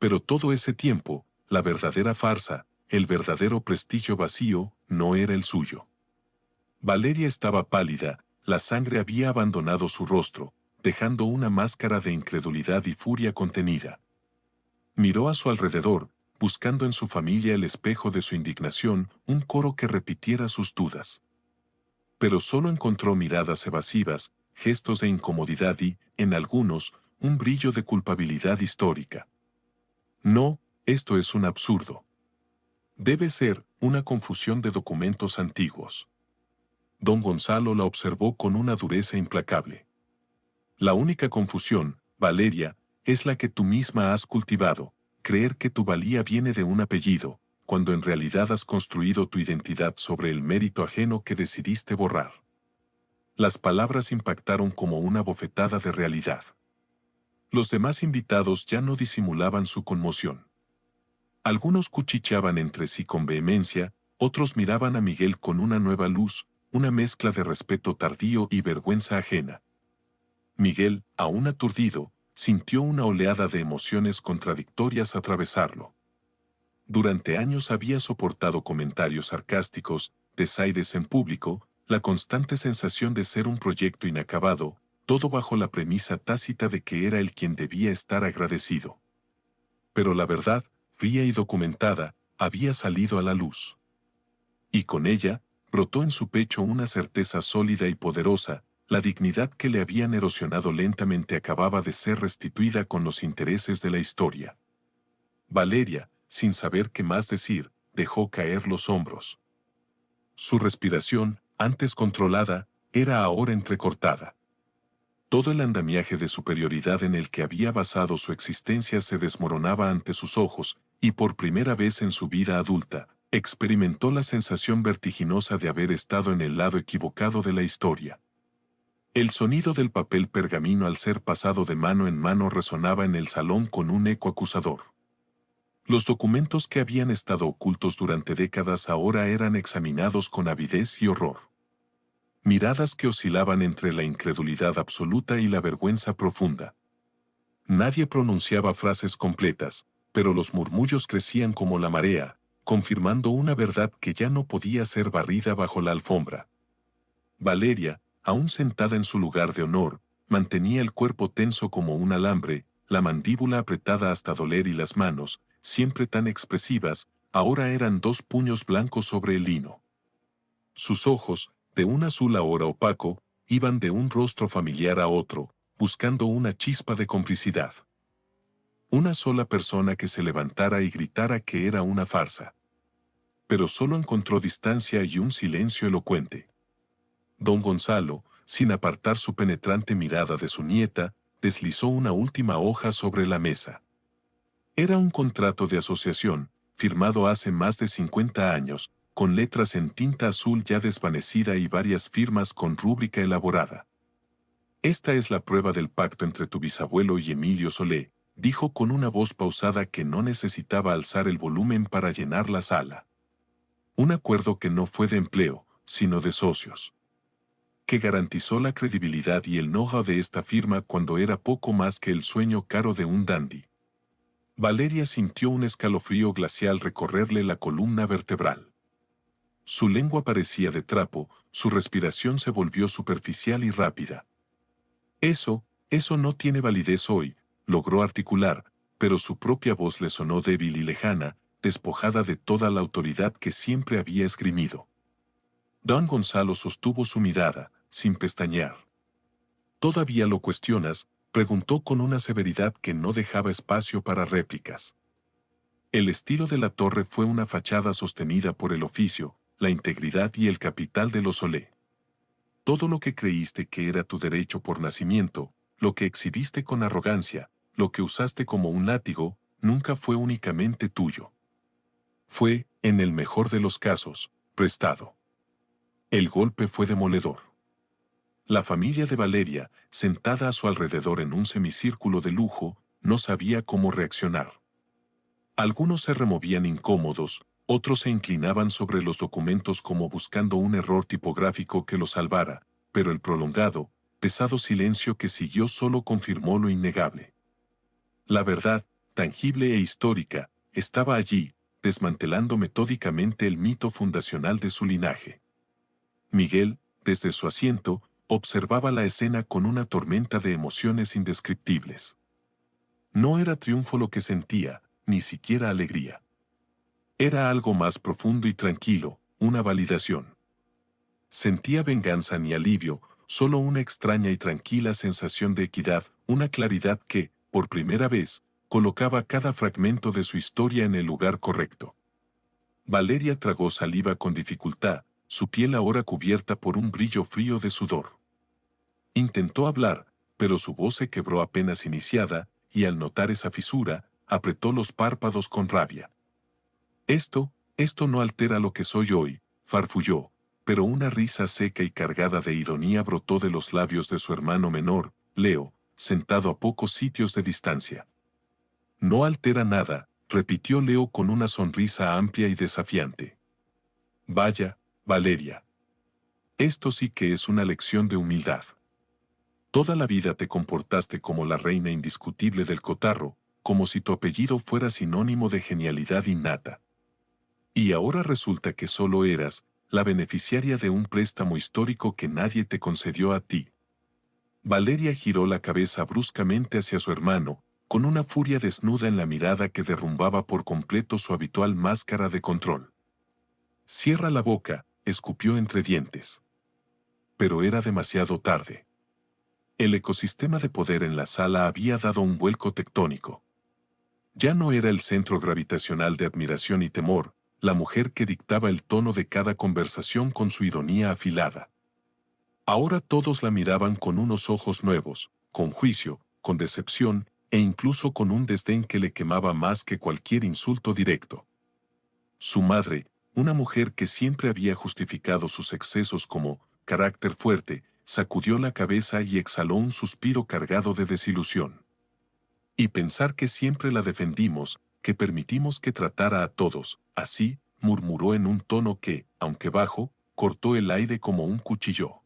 Pero todo ese tiempo, la verdadera farsa, el verdadero prestigio vacío, no era el suyo. Valeria estaba pálida, la sangre había abandonado su rostro, dejando una máscara de incredulidad y furia contenida. Miró a su alrededor, buscando en su familia el espejo de su indignación, un coro que repitiera sus dudas. Pero solo encontró miradas evasivas, gestos de incomodidad y, en algunos, un brillo de culpabilidad histórica. No, esto es un absurdo. Debe ser una confusión de documentos antiguos. Don Gonzalo la observó con una dureza implacable. La única confusión, Valeria, es la que tú misma has cultivado, creer que tu valía viene de un apellido, cuando en realidad has construido tu identidad sobre el mérito ajeno que decidiste borrar. Las palabras impactaron como una bofetada de realidad. Los demás invitados ya no disimulaban su conmoción. Algunos cuchicheaban entre sí con vehemencia, otros miraban a Miguel con una nueva luz, una mezcla de respeto tardío y vergüenza ajena. Miguel, aún aturdido, sintió una oleada de emociones contradictorias atravesarlo. Durante años había soportado comentarios sarcásticos, desaires en público, la constante sensación de ser un proyecto inacabado, todo bajo la premisa tácita de que era él quien debía estar agradecido. Pero la verdad, fría y documentada, había salido a la luz. Y con ella, brotó en su pecho una certeza sólida y poderosa, la dignidad que le habían erosionado lentamente acababa de ser restituida con los intereses de la historia. Valeria, sin saber qué más decir, dejó caer los hombros. Su respiración, antes controlada, era ahora entrecortada. Todo el andamiaje de superioridad en el que había basado su existencia se desmoronaba ante sus ojos, y por primera vez en su vida adulta, experimentó la sensación vertiginosa de haber estado en el lado equivocado de la historia. El sonido del papel pergamino al ser pasado de mano en mano resonaba en el salón con un eco acusador. Los documentos que habían estado ocultos durante décadas ahora eran examinados con avidez y horror. Miradas que oscilaban entre la incredulidad absoluta y la vergüenza profunda. Nadie pronunciaba frases completas, pero los murmullos crecían como la marea, confirmando una verdad que ya no podía ser barrida bajo la alfombra. Valeria, aún sentada en su lugar de honor, mantenía el cuerpo tenso como un alambre, la mandíbula apretada hasta doler y las manos, siempre tan expresivas, ahora eran dos puños blancos sobre el lino. Sus ojos, de un azul ahora opaco, iban de un rostro familiar a otro, buscando una chispa de complicidad. Una sola persona que se levantara y gritara que era una farsa. Pero solo encontró distancia y un silencio elocuente. Don Gonzalo, sin apartar su penetrante mirada de su nieta, deslizó una última hoja sobre la mesa. Era un contrato de asociación, firmado hace más de 50 años, con letras en tinta azul ya desvanecida y varias firmas con rúbrica elaborada. Esta es la prueba del pacto entre tu bisabuelo y Emilio Solé, dijo con una voz pausada que no necesitaba alzar el volumen para llenar la sala. Un acuerdo que no fue de empleo, sino de socios. Que garantizó la credibilidad y el know-how de esta firma cuando era poco más que el sueño caro de un dandy. Valeria sintió un escalofrío glacial recorrerle la columna vertebral. Su lengua parecía de trapo, su respiración se volvió superficial y rápida. Eso no tiene validez hoy, logró articular, pero su propia voz le sonó débil y lejana, despojada de toda la autoridad que siempre había esgrimido. Don Gonzalo sostuvo su mirada, sin pestañear. ¿Todavía lo cuestionas?, preguntó con una severidad que no dejaba espacio para réplicas. El estilo de la torre fue una fachada sostenida por el oficio, la integridad y el capital de los Solé. Todo lo que creíste que era tu derecho por nacimiento, lo que exhibiste con arrogancia, lo que usaste como un látigo, nunca fue únicamente tuyo. Fue, en el mejor de los casos, prestado. El golpe fue demoledor. La familia de Valeria, sentada a su alrededor en un semicírculo de lujo, no sabía cómo reaccionar. Algunos se removían incómodos, otros se inclinaban sobre los documentos como buscando un error tipográfico que los salvara, pero el prolongado, pesado silencio que siguió solo confirmó lo innegable. La verdad, tangible e histórica, estaba allí, desmantelando metódicamente el mito fundacional de su linaje. Miguel, desde su asiento, observaba la escena con una tormenta de emociones indescriptibles. No era triunfo lo que sentía, ni siquiera alegría. Era algo más profundo y tranquilo, una validación. Sentía venganza ni alivio, solo una extraña y tranquila sensación de equidad, una claridad que, por primera vez, colocaba cada fragmento de su historia en el lugar correcto. Valeria tragó saliva con dificultad, su piel ahora cubierta por un brillo frío de sudor. Intentó hablar, pero su voz se quebró apenas iniciada, y al notar esa fisura, apretó los párpados con rabia. Esto no altera lo que soy hoy, farfulló, pero una risa seca y cargada de ironía brotó de los labios de su hermano menor, Leo, sentado a pocos sitios de distancia. No altera nada, repitió Leo con una sonrisa amplia y desafiante. Vaya, Valeria. Esto sí que es una lección de humildad. Toda la vida te comportaste como la reina indiscutible del cotarro, como si tu apellido fuera sinónimo de genialidad innata. Y ahora resulta que solo eras la beneficiaria de un préstamo histórico que nadie te concedió a ti. Valeria giró la cabeza bruscamente hacia su hermano, con una furia desnuda en la mirada que derrumbaba por completo su habitual máscara de control. Cierra la boca, escupió entre dientes. Pero era demasiado tarde. El ecosistema de poder en la sala había dado un vuelco tectónico. Ya no era el centro gravitacional de admiración y temor, la mujer que dictaba el tono de cada conversación con su ironía afilada. Ahora todos la miraban con unos ojos nuevos, con juicio, con decepción, e incluso con un desdén que le quemaba más que cualquier insulto directo. Su madre, una mujer que siempre había justificado sus excesos como carácter fuerte, sacudió la cabeza y exhaló un suspiro cargado de desilusión. Y pensar que siempre la defendimos, que permitimos que tratara a todos, así, murmuró en un tono que, aunque bajo, cortó el aire como un cuchillo.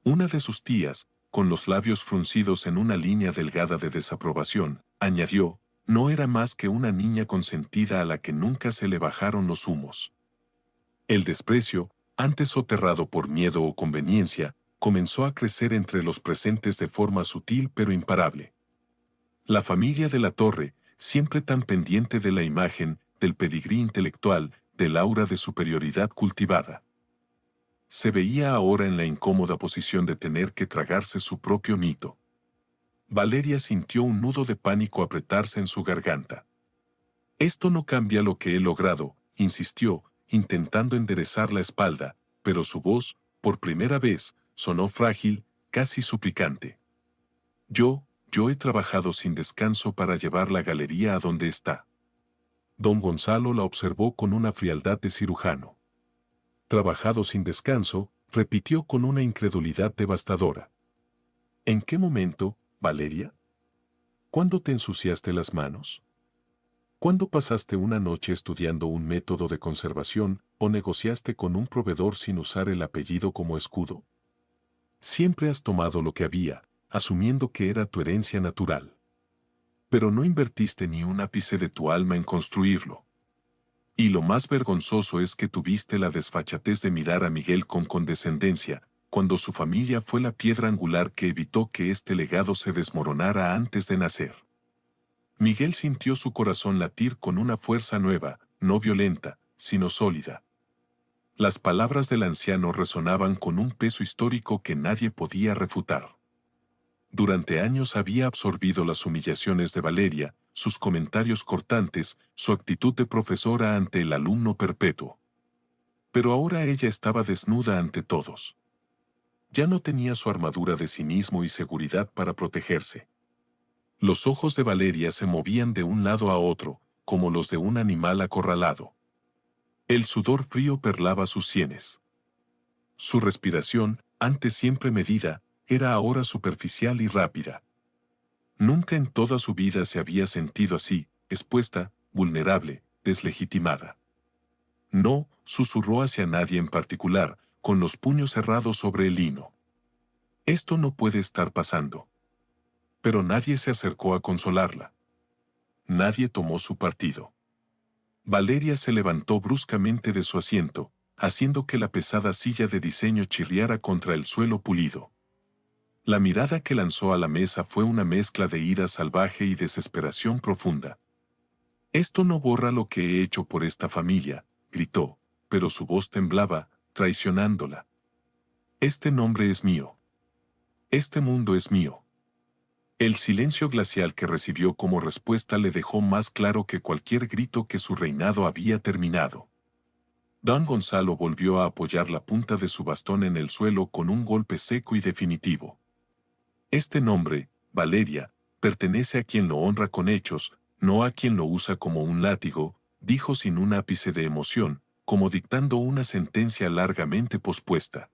Una de sus tías, con los labios fruncidos en una línea delgada de desaprobación, añadió, no era más que una niña consentida a la que nunca se le bajaron los humos. El desprecio, antes soterrado por miedo o conveniencia, comenzó a crecer entre los presentes de forma sutil pero imparable. La familia de la Torre, siempre tan pendiente de la imagen, del pedigrí intelectual, del aura de superioridad cultivada, se veía ahora en la incómoda posición de tener que tragarse su propio mito. Valeria sintió un nudo de pánico apretarse en su garganta. Esto no cambia lo que he logrado, insistió, intentando enderezar la espalda, pero su voz, por primera vez, sonó frágil, casi suplicante. Yo he trabajado sin descanso para llevar la galería a donde está. Don Gonzalo la observó con una frialdad de cirujano. Trabajado sin descanso, repitió con una incredulidad devastadora. ¿En qué momento, Valeria? ¿Cuándo te ensuciaste las manos? ¿Cuándo pasaste una noche estudiando un método de conservación o negociaste con un proveedor sin usar el apellido como escudo? Siempre has tomado lo que había, asumiendo que era tu herencia natural. Pero no invertiste ni un ápice de tu alma en construirlo. Y lo más vergonzoso es que tuviste la desfachatez de mirar a Miguel con condescendencia, cuando su familia fue la piedra angular que evitó que este legado se desmoronara antes de nacer. Miguel sintió su corazón latir con una fuerza nueva, no violenta, sino sólida. Las palabras del anciano resonaban con un peso histórico que nadie podía refutar. Durante años había absorbido las humillaciones de Valeria, sus comentarios cortantes, su actitud de profesora ante el alumno perpetuo. Pero ahora ella estaba desnuda ante todos. Ya no tenía su armadura de cinismo y seguridad para protegerse. Los ojos de Valeria se movían de un lado a otro, como los de un animal acorralado. El sudor frío perlaba sus sienes. Su respiración, antes siempre medida, era ahora superficial y rápida. Nunca en toda su vida se había sentido así, expuesta, vulnerable, deslegitimada. No, susurró hacia nadie en particular, con los puños cerrados sobre el lino. Esto no puede estar pasando. Pero nadie se acercó a consolarla. Nadie tomó su partido. Valeria se levantó bruscamente de su asiento, haciendo que la pesada silla de diseño chirriara contra el suelo pulido. La mirada que lanzó a la mesa fue una mezcla de ira salvaje y desesperación profunda. «Esto no borra lo que he hecho por esta familia», gritó, pero su voz temblaba, traicionándola. «Este nombre es mío. Este mundo es mío». El silencio glacial que recibió como respuesta le dejó más claro que cualquier grito que su reinado había terminado. Don Gonzalo volvió a apoyar la punta de su bastón en el suelo con un golpe seco y definitivo. Este nombre, Valeria, pertenece a quien lo honra con hechos, no a quien lo usa como un látigo, dijo sin un ápice de emoción, como dictando una sentencia largamente pospuesta.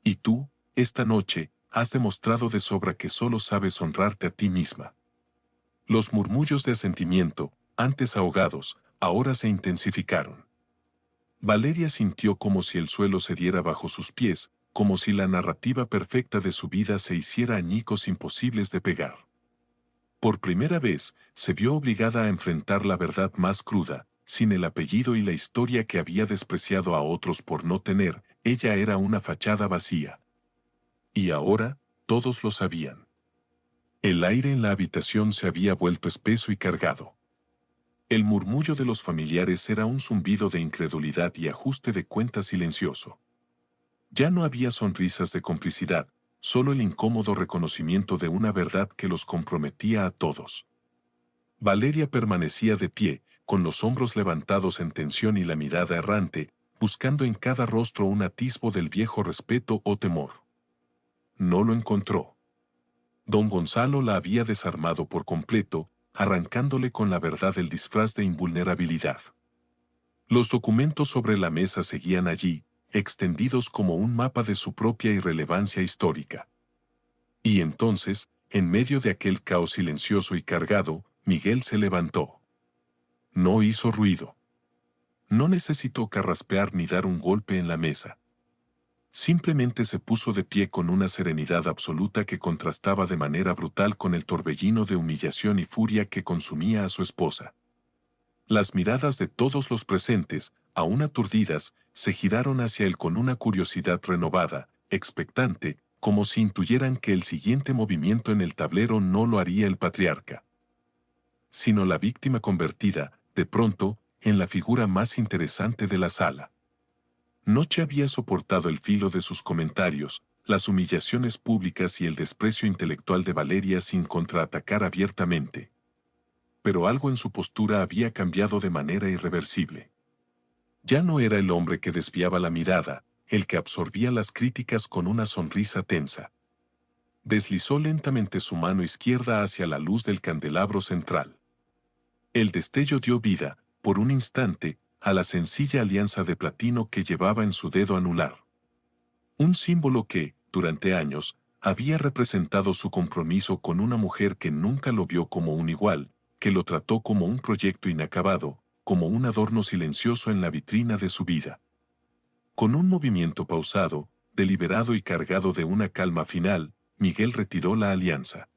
Y tú, esta noche, has demostrado de sobra que solo sabes honrarte a ti misma. Los murmullos de asentimiento, antes ahogados, ahora se intensificaron. Valeria sintió como si el suelo cediera bajo sus pies, como si la narrativa perfecta de su vida se hiciera añicos imposibles de pegar. Por primera vez, se vio obligada a enfrentar la verdad más cruda, sin el apellido y la historia que había despreciado a otros por no tener, ella era una fachada vacía. Y ahora, todos lo sabían. El aire en la habitación se había vuelto espeso y cargado. El murmullo de los familiares era un zumbido de incredulidad y ajuste de cuentas silencioso. Ya no había sonrisas de complicidad, solo el incómodo reconocimiento de una verdad que los comprometía a todos. Valeria permanecía de pie, con los hombros levantados en tensión y la mirada errante, buscando en cada rostro un atisbo del viejo respeto o temor. No lo encontró. Don Gonzalo la había desarmado por completo, arrancándole con la verdad el disfraz de invulnerabilidad. Los documentos sobre la mesa seguían allí, extendidos como un mapa de su propia irrelevancia histórica. Y entonces, en medio de aquel caos silencioso y cargado, Miguel se levantó. No hizo ruido. No necesitó carraspear ni dar un golpe en la mesa. Simplemente se puso de pie con una serenidad absoluta que contrastaba de manera brutal con el torbellino de humillación y furia que consumía a su esposa. Las miradas de todos los presentes, aún aturdidas, se giraron hacia él con una curiosidad renovada, expectante, como si intuyeran que el siguiente movimiento en el tablero no lo haría el patriarca, sino la víctima convertida, de pronto, en la figura más interesante de la sala. Noche había soportado el filo de sus comentarios, las humillaciones públicas y el desprecio intelectual de Valeria sin contraatacar abiertamente. Pero algo en su postura había cambiado de manera irreversible. Ya no era el hombre que desviaba la mirada, el que absorbía las críticas con una sonrisa tensa. Deslizó lentamente su mano izquierda hacia la luz del candelabro central. El destello dio vida, por un instante, a la sencilla alianza de platino que llevaba en su dedo anular. Un símbolo que, durante años, había representado su compromiso con una mujer que nunca lo vio como un igual, que lo trató como un proyecto inacabado, como un adorno silencioso en la vitrina de su vida. Con un movimiento pausado, deliberado y cargado de una calma final, Miguel retiró la alianza.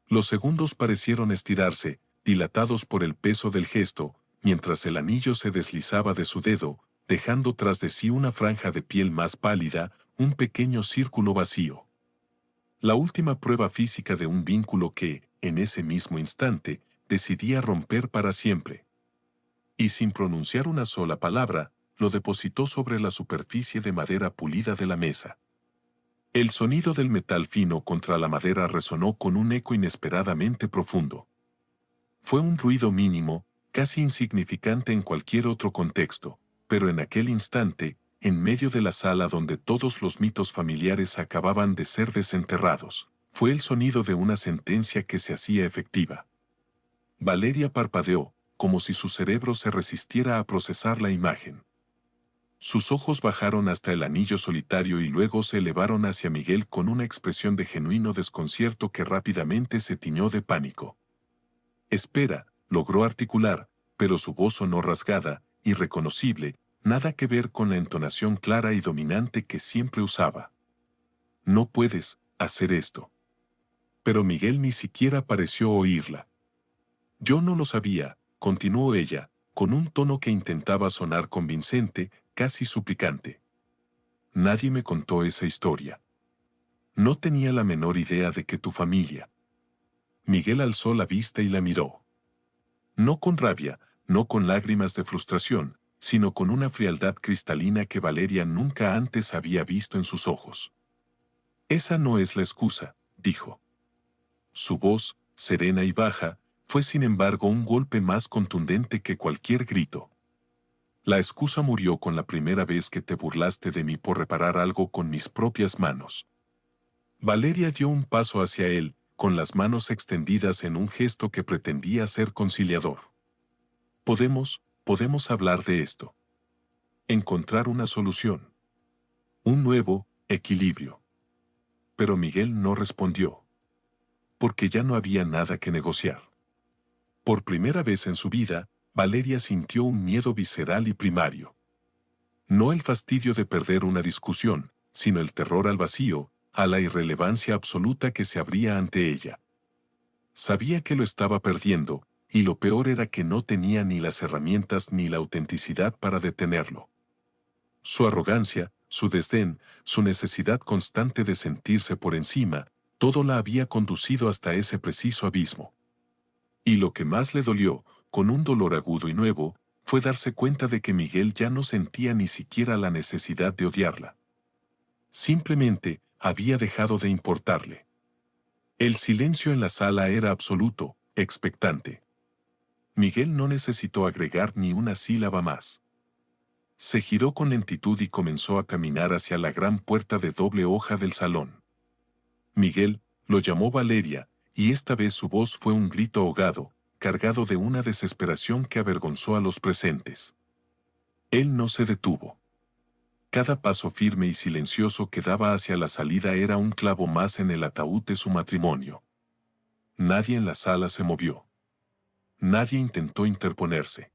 Los segundos parecieron estirarse, dilatados por el peso del gesto, mientras el anillo se deslizaba de su dedo, dejando tras de sí una franja de piel más pálida, un pequeño círculo vacío. La última prueba física de un vínculo que, en ese mismo instante, decidía romper para siempre. Y sin pronunciar una sola palabra, lo depositó sobre la superficie de madera pulida de la mesa. El sonido del metal fino contra la madera resonó con un eco inesperadamente profundo. Fue un ruido mínimo, casi insignificante en cualquier otro contexto, pero en aquel instante, en medio de la sala donde todos los mitos familiares acababan de ser desenterrados, fue el sonido de una sentencia que se hacía efectiva. Valeria parpadeó, como si su cerebro se resistiera a procesar la imagen. Sus ojos bajaron hasta el anillo solitario y luego se elevaron hacia Miguel con una expresión de genuino desconcierto que rápidamente se tiñó de pánico. «Espera», logró articular, pero su voz sonó rasgada, irreconocible, nada que ver con la entonación clara y dominante que siempre usaba. «No puedes hacer esto». Pero Miguel ni siquiera pareció oírla. «Yo no lo sabía», continuó ella, con un tono que intentaba sonar convincente, casi suplicante. «Nadie me contó esa historia. No tenía la menor idea de que tu familia». Miguel alzó la vista y la miró. No con rabia, no con lágrimas de frustración, sino con una frialdad cristalina que Valeria nunca antes había visto en sus ojos. «Esa no es la excusa», dijo. Su voz, serena y baja, fue sin embargo un golpe más contundente que cualquier grito. «La excusa murió con la primera vez que te burlaste de mí por reparar algo con mis propias manos». Valeria dio un paso hacia él, con las manos extendidas en un gesto que pretendía ser conciliador. Podemos hablar de esto. Encontrar una solución. Un nuevo equilibrio». Pero Miguel no respondió. Porque ya no había nada que negociar. Por primera vez en su vida, Valeria sintió un miedo visceral y primario. No el fastidio de perder una discusión, sino el terror al vacío, a la irrelevancia absoluta que se abría ante ella. Sabía que lo estaba perdiendo, y lo peor era que no tenía ni las herramientas ni la autenticidad para detenerlo. Su arrogancia, su desdén, su necesidad constante de sentirse por encima, todo la había conducido hasta ese preciso abismo. Y lo que más le dolió, con un dolor agudo y nuevo, fue darse cuenta de que Miguel ya no sentía ni siquiera la necesidad de odiarla. Simplemente, había dejado de importarle. El silencio en la sala era absoluto, expectante. Miguel no necesitó agregar ni una sílaba más. Se giró con lentitud y comenzó a caminar hacia la gran puerta de doble hoja del salón. «Miguel», lo llamó Valeria, y esta vez su voz fue un grito ahogado, cargado de una desesperación que avergonzó a los presentes. Él no se detuvo. Cada paso firme y silencioso que daba hacia la salida era un clavo más en el ataúd de su matrimonio. Nadie en la sala se movió. Nadie intentó interponerse.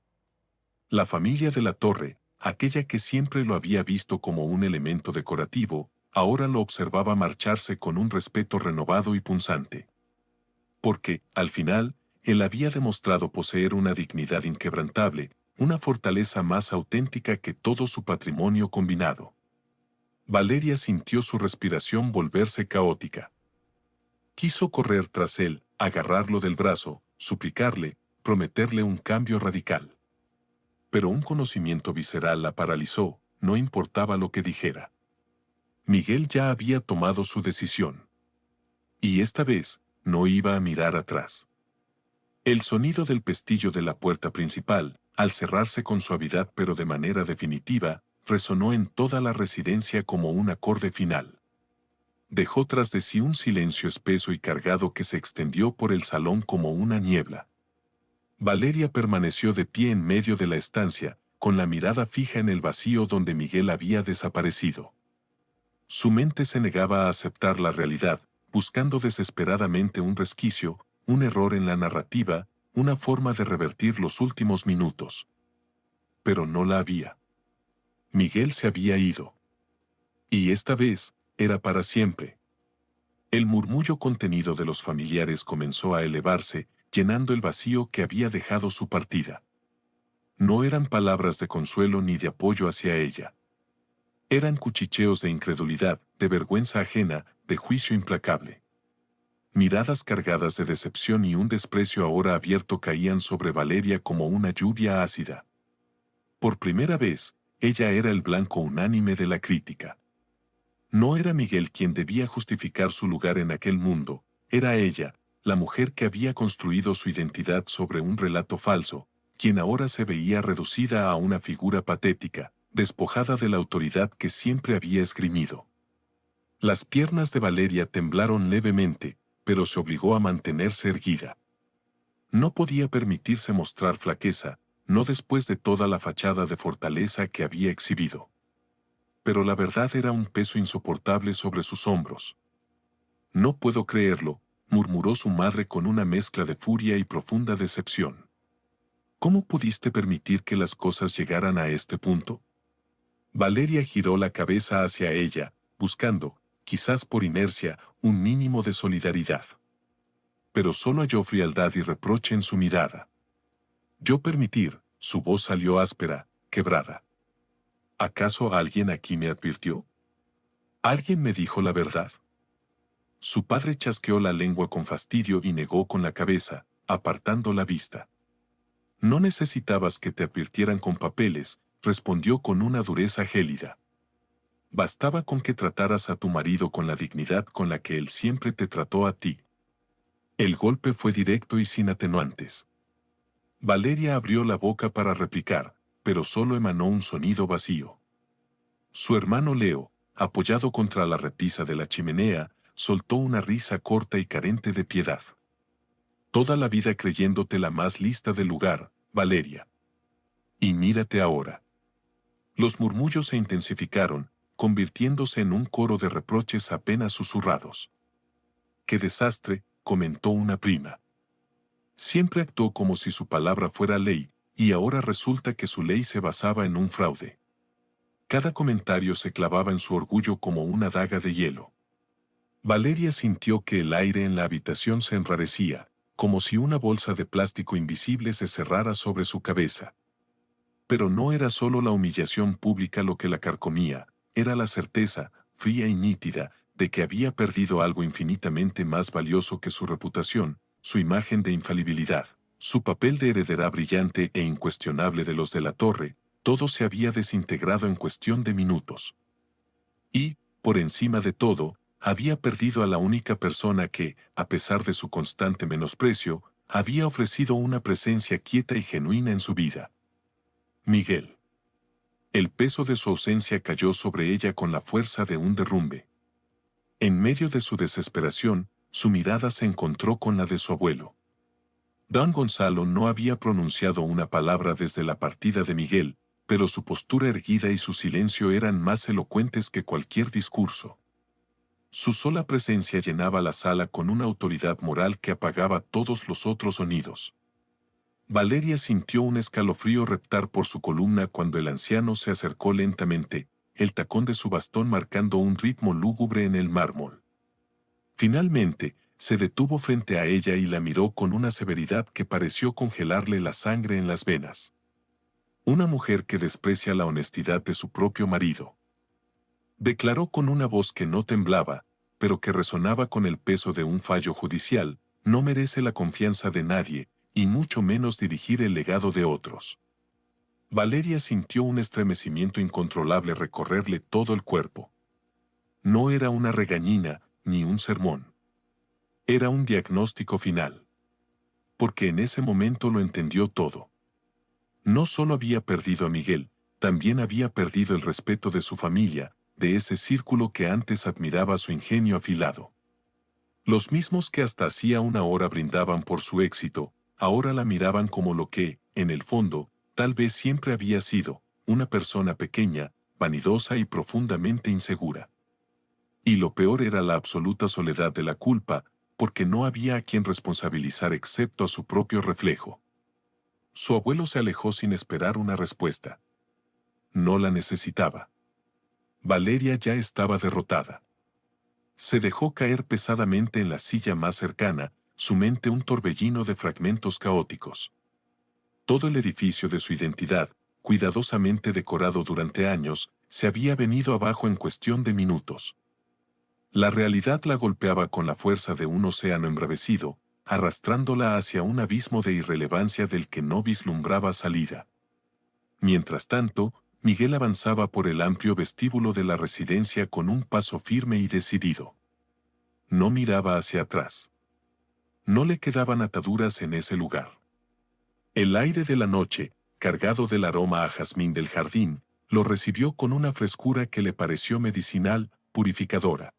La familia de la Torre, aquella que siempre lo había visto como un elemento decorativo, ahora lo observaba marcharse con un respeto renovado y punzante. Porque, al final, él había demostrado poseer una dignidad inquebrantable, una fortaleza más auténtica que todo su patrimonio combinado. Valeria sintió su respiración volverse caótica. Quiso correr tras él, agarrarlo del brazo, suplicarle, prometerle un cambio radical. Pero un conocimiento visceral la paralizó, no importaba lo que dijera. Miguel ya había tomado su decisión. Y esta vez, no iba a mirar atrás. El sonido del pestillo de la puerta principal, al cerrarse con suavidad pero de manera definitiva, resonó en toda la residencia como un acorde final. Dejó tras de sí un silencio espeso y cargado que se extendió por el salón como una niebla. Valeria permaneció de pie en medio de la estancia, con la mirada fija en el vacío donde Miguel había desaparecido. Su mente se negaba a aceptar la realidad, buscando desesperadamente un resquicio, un error en la narrativa, una forma de revertir los últimos minutos. Pero no la había. Miguel se había ido. Y esta vez, era para siempre. El murmullo contenido de los familiares comenzó a elevarse, llenando el vacío que había dejado su partida. No eran palabras de consuelo ni de apoyo hacia ella. Eran cuchicheos de incredulidad, de vergüenza ajena, de juicio implacable. Miradas cargadas de decepción y un desprecio ahora abierto caían sobre Valeria como una lluvia ácida. Por primera vez, ella era el blanco unánime de la crítica. No era Miguel quien debía justificar su lugar en aquel mundo, era ella, la mujer que había construido su identidad sobre un relato falso, quien ahora se veía reducida a una figura patética, despojada de la autoridad que siempre había esgrimido. Las piernas de Valeria temblaron levemente, pero se obligó a mantenerse erguida. No podía permitirse mostrar flaqueza, no después de toda la fachada de fortaleza que había exhibido. Pero la verdad era un peso insoportable sobre sus hombros. No puedo creerlo, murmuró su madre con una mezcla de furia y profunda decepción. ¿Cómo pudiste permitir que las cosas llegaran a este punto? Valeria giró la cabeza hacia ella, buscando, quizás por inercia, un mínimo de solidaridad. Pero solo halló frialdad y reproche en su mirada. Yo permitir, su voz salió áspera, quebrada. ¿Acaso alguien aquí me advirtió? ¿Alguien me dijo la verdad? Su padre chasqueó la lengua con fastidio y negó con la cabeza, apartando la vista. No necesitabas que te advirtieran con papeles, respondió con una dureza gélida. Bastaba con que trataras a tu marido con la dignidad con la que él siempre te trató a ti. El golpe fue directo y sin atenuantes. Valeria abrió la boca para replicar, pero solo emanó un sonido vacío. Su hermano Leo, apoyado contra la repisa de la chimenea, soltó una risa corta y carente de piedad. Toda la vida creyéndote la más lista del lugar, Valeria. Y mírate ahora. Los murmullos se intensificaron, convirtiéndose en un coro de reproches apenas susurrados. ¡Qué desastre!, comentó una prima. Siempre actuó como si su palabra fuera ley, y ahora resulta que su ley se basaba en un fraude. Cada comentario se clavaba en su orgullo como una daga de hielo. Valeria sintió que el aire en la habitación se enrarecía, como si una bolsa de plástico invisible se cerrara sobre su cabeza. Pero no era solo la humillación pública lo que la carcomía, era la certeza, fría y nítida, de que había perdido algo infinitamente más valioso que su reputación, su imagen de infalibilidad, su papel de heredera brillante e incuestionable de los de la torre. Todo se había desintegrado en cuestión de minutos. Y, por encima de todo, había perdido a la única persona que, a pesar de su constante menosprecio, había ofrecido una presencia quieta y genuina en su vida. Miguel. El peso de su ausencia cayó sobre ella con la fuerza de un derrumbe. En medio de su desesperación, su mirada se encontró con la de su abuelo. Don Gonzalo no había pronunciado una palabra desde la partida de Miguel, pero su postura erguida y su silencio eran más elocuentes que cualquier discurso. Su sola presencia llenaba la sala con una autoridad moral que apagaba todos los otros sonidos. Valeria sintió un escalofrío reptar por su columna cuando el anciano se acercó lentamente, el tacón de su bastón marcando un ritmo lúgubre en el mármol. Finalmente, se detuvo frente a ella y la miró con una severidad que pareció congelarle la sangre en las venas. Una mujer que desprecia la honestidad de su propio marido. Declaró con una voz que no temblaba, pero que resonaba con el peso de un fallo judicial, no merece la confianza de nadie, y mucho menos dirigir el legado de otros. Valeria sintió un estremecimiento incontrolable recorrerle todo el cuerpo. No era una regañina, ni un sermón. Era un diagnóstico final. Porque en ese momento lo entendió todo. No solo había perdido a Miguel, también había perdido el respeto de su familia, de ese círculo que antes admiraba su ingenio afilado. Los mismos que hasta hacía una hora brindaban por su éxito, ahora la miraban como lo que, en el fondo, tal vez siempre había sido, una persona pequeña, vanidosa y profundamente insegura. Y lo peor era la absoluta soledad de la culpa, porque no había a quien responsabilizar excepto a su propio reflejo. Su abuelo se alejó sin esperar una respuesta. No la necesitaba. Valeria ya estaba derrotada. Se dejó caer pesadamente en la silla más cercana, su mente un torbellino de fragmentos caóticos. Todo el edificio de su identidad, cuidadosamente decorado durante años, se había venido abajo en cuestión de minutos. La realidad la golpeaba con la fuerza de un océano embravecido, arrastrándola hacia un abismo de irrelevancia del que no vislumbraba salida. Mientras tanto, Miguel avanzaba por el amplio vestíbulo de la residencia con un paso firme y decidido. No miraba hacia atrás. No le quedaban ataduras en ese lugar. El aire de la noche, cargado del aroma a jazmín del jardín, lo recibió con una frescura que le pareció medicinal, purificadora.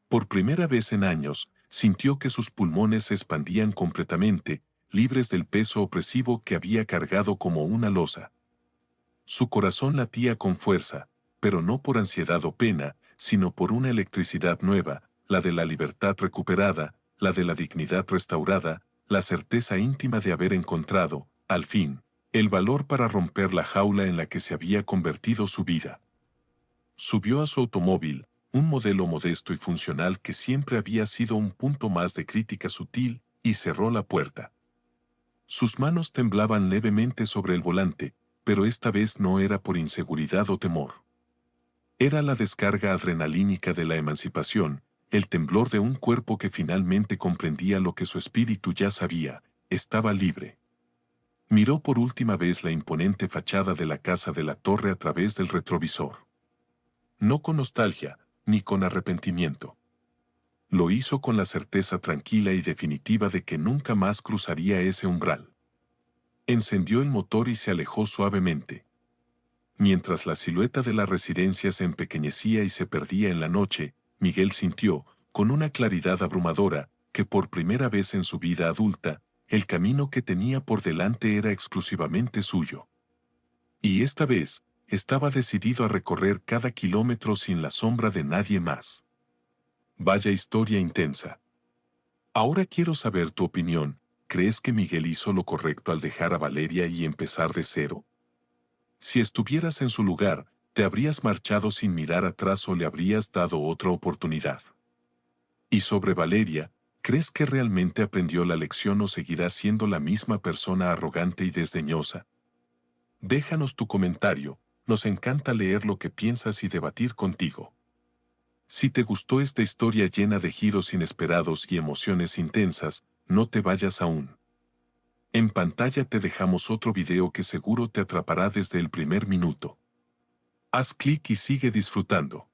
Por primera vez en años, sintió que sus pulmones se expandían completamente, libres del peso opresivo que había cargado como una losa. Su corazón latía con fuerza, pero no por ansiedad o pena, sino por una electricidad nueva, la de la libertad recuperada, la de la dignidad restaurada, la certeza íntima de haber encontrado, al fin, el valor para romper la jaula en la que se había convertido su vida. Subió a su automóvil, un modelo modesto y funcional que siempre había sido un punto más de crítica sutil, y cerró la puerta. Sus manos temblaban levemente sobre el volante, pero esta vez no era por inseguridad o temor. Era la descarga adrenalínica de la emancipación, el temblor de un cuerpo que finalmente comprendía lo que su espíritu ya sabía: estaba libre. Miró por última vez la imponente fachada de la Casa de la Torre a través del retrovisor. No con nostalgia, ni con arrepentimiento. Lo hizo con la certeza tranquila y definitiva de que nunca más cruzaría ese umbral. Encendió el motor y se alejó suavemente. Mientras la silueta de la residencia se empequeñecía y se perdía en la noche, Miguel sintió, con una claridad abrumadora, que por primera vez en su vida adulta, el camino que tenía por delante era exclusivamente suyo. Y esta vez, estaba decidido a recorrer cada kilómetro sin la sombra de nadie más. Vaya historia intensa. Ahora quiero saber tu opinión. ¿Crees que Miguel hizo lo correcto al dejar a Valeria y empezar de cero? Si estuvieras en su lugar, ¿te habrías marchado sin mirar atrás o le habrías dado otra oportunidad? Y sobre Valeria, ¿crees que realmente aprendió la lección o seguirá siendo la misma persona arrogante y desdeñosa? Déjanos tu comentario, nos encanta leer lo que piensas y debatir contigo. Si te gustó esta historia llena de giros inesperados y emociones intensas, no te vayas aún. En pantalla te dejamos otro video que seguro te atrapará desde el primer minuto. Haz clic y sigue disfrutando.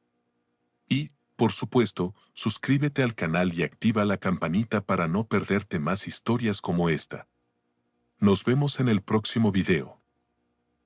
Y, por supuesto, suscríbete al canal y activa la campanita para no perderte más historias como esta. Nos vemos en el próximo video.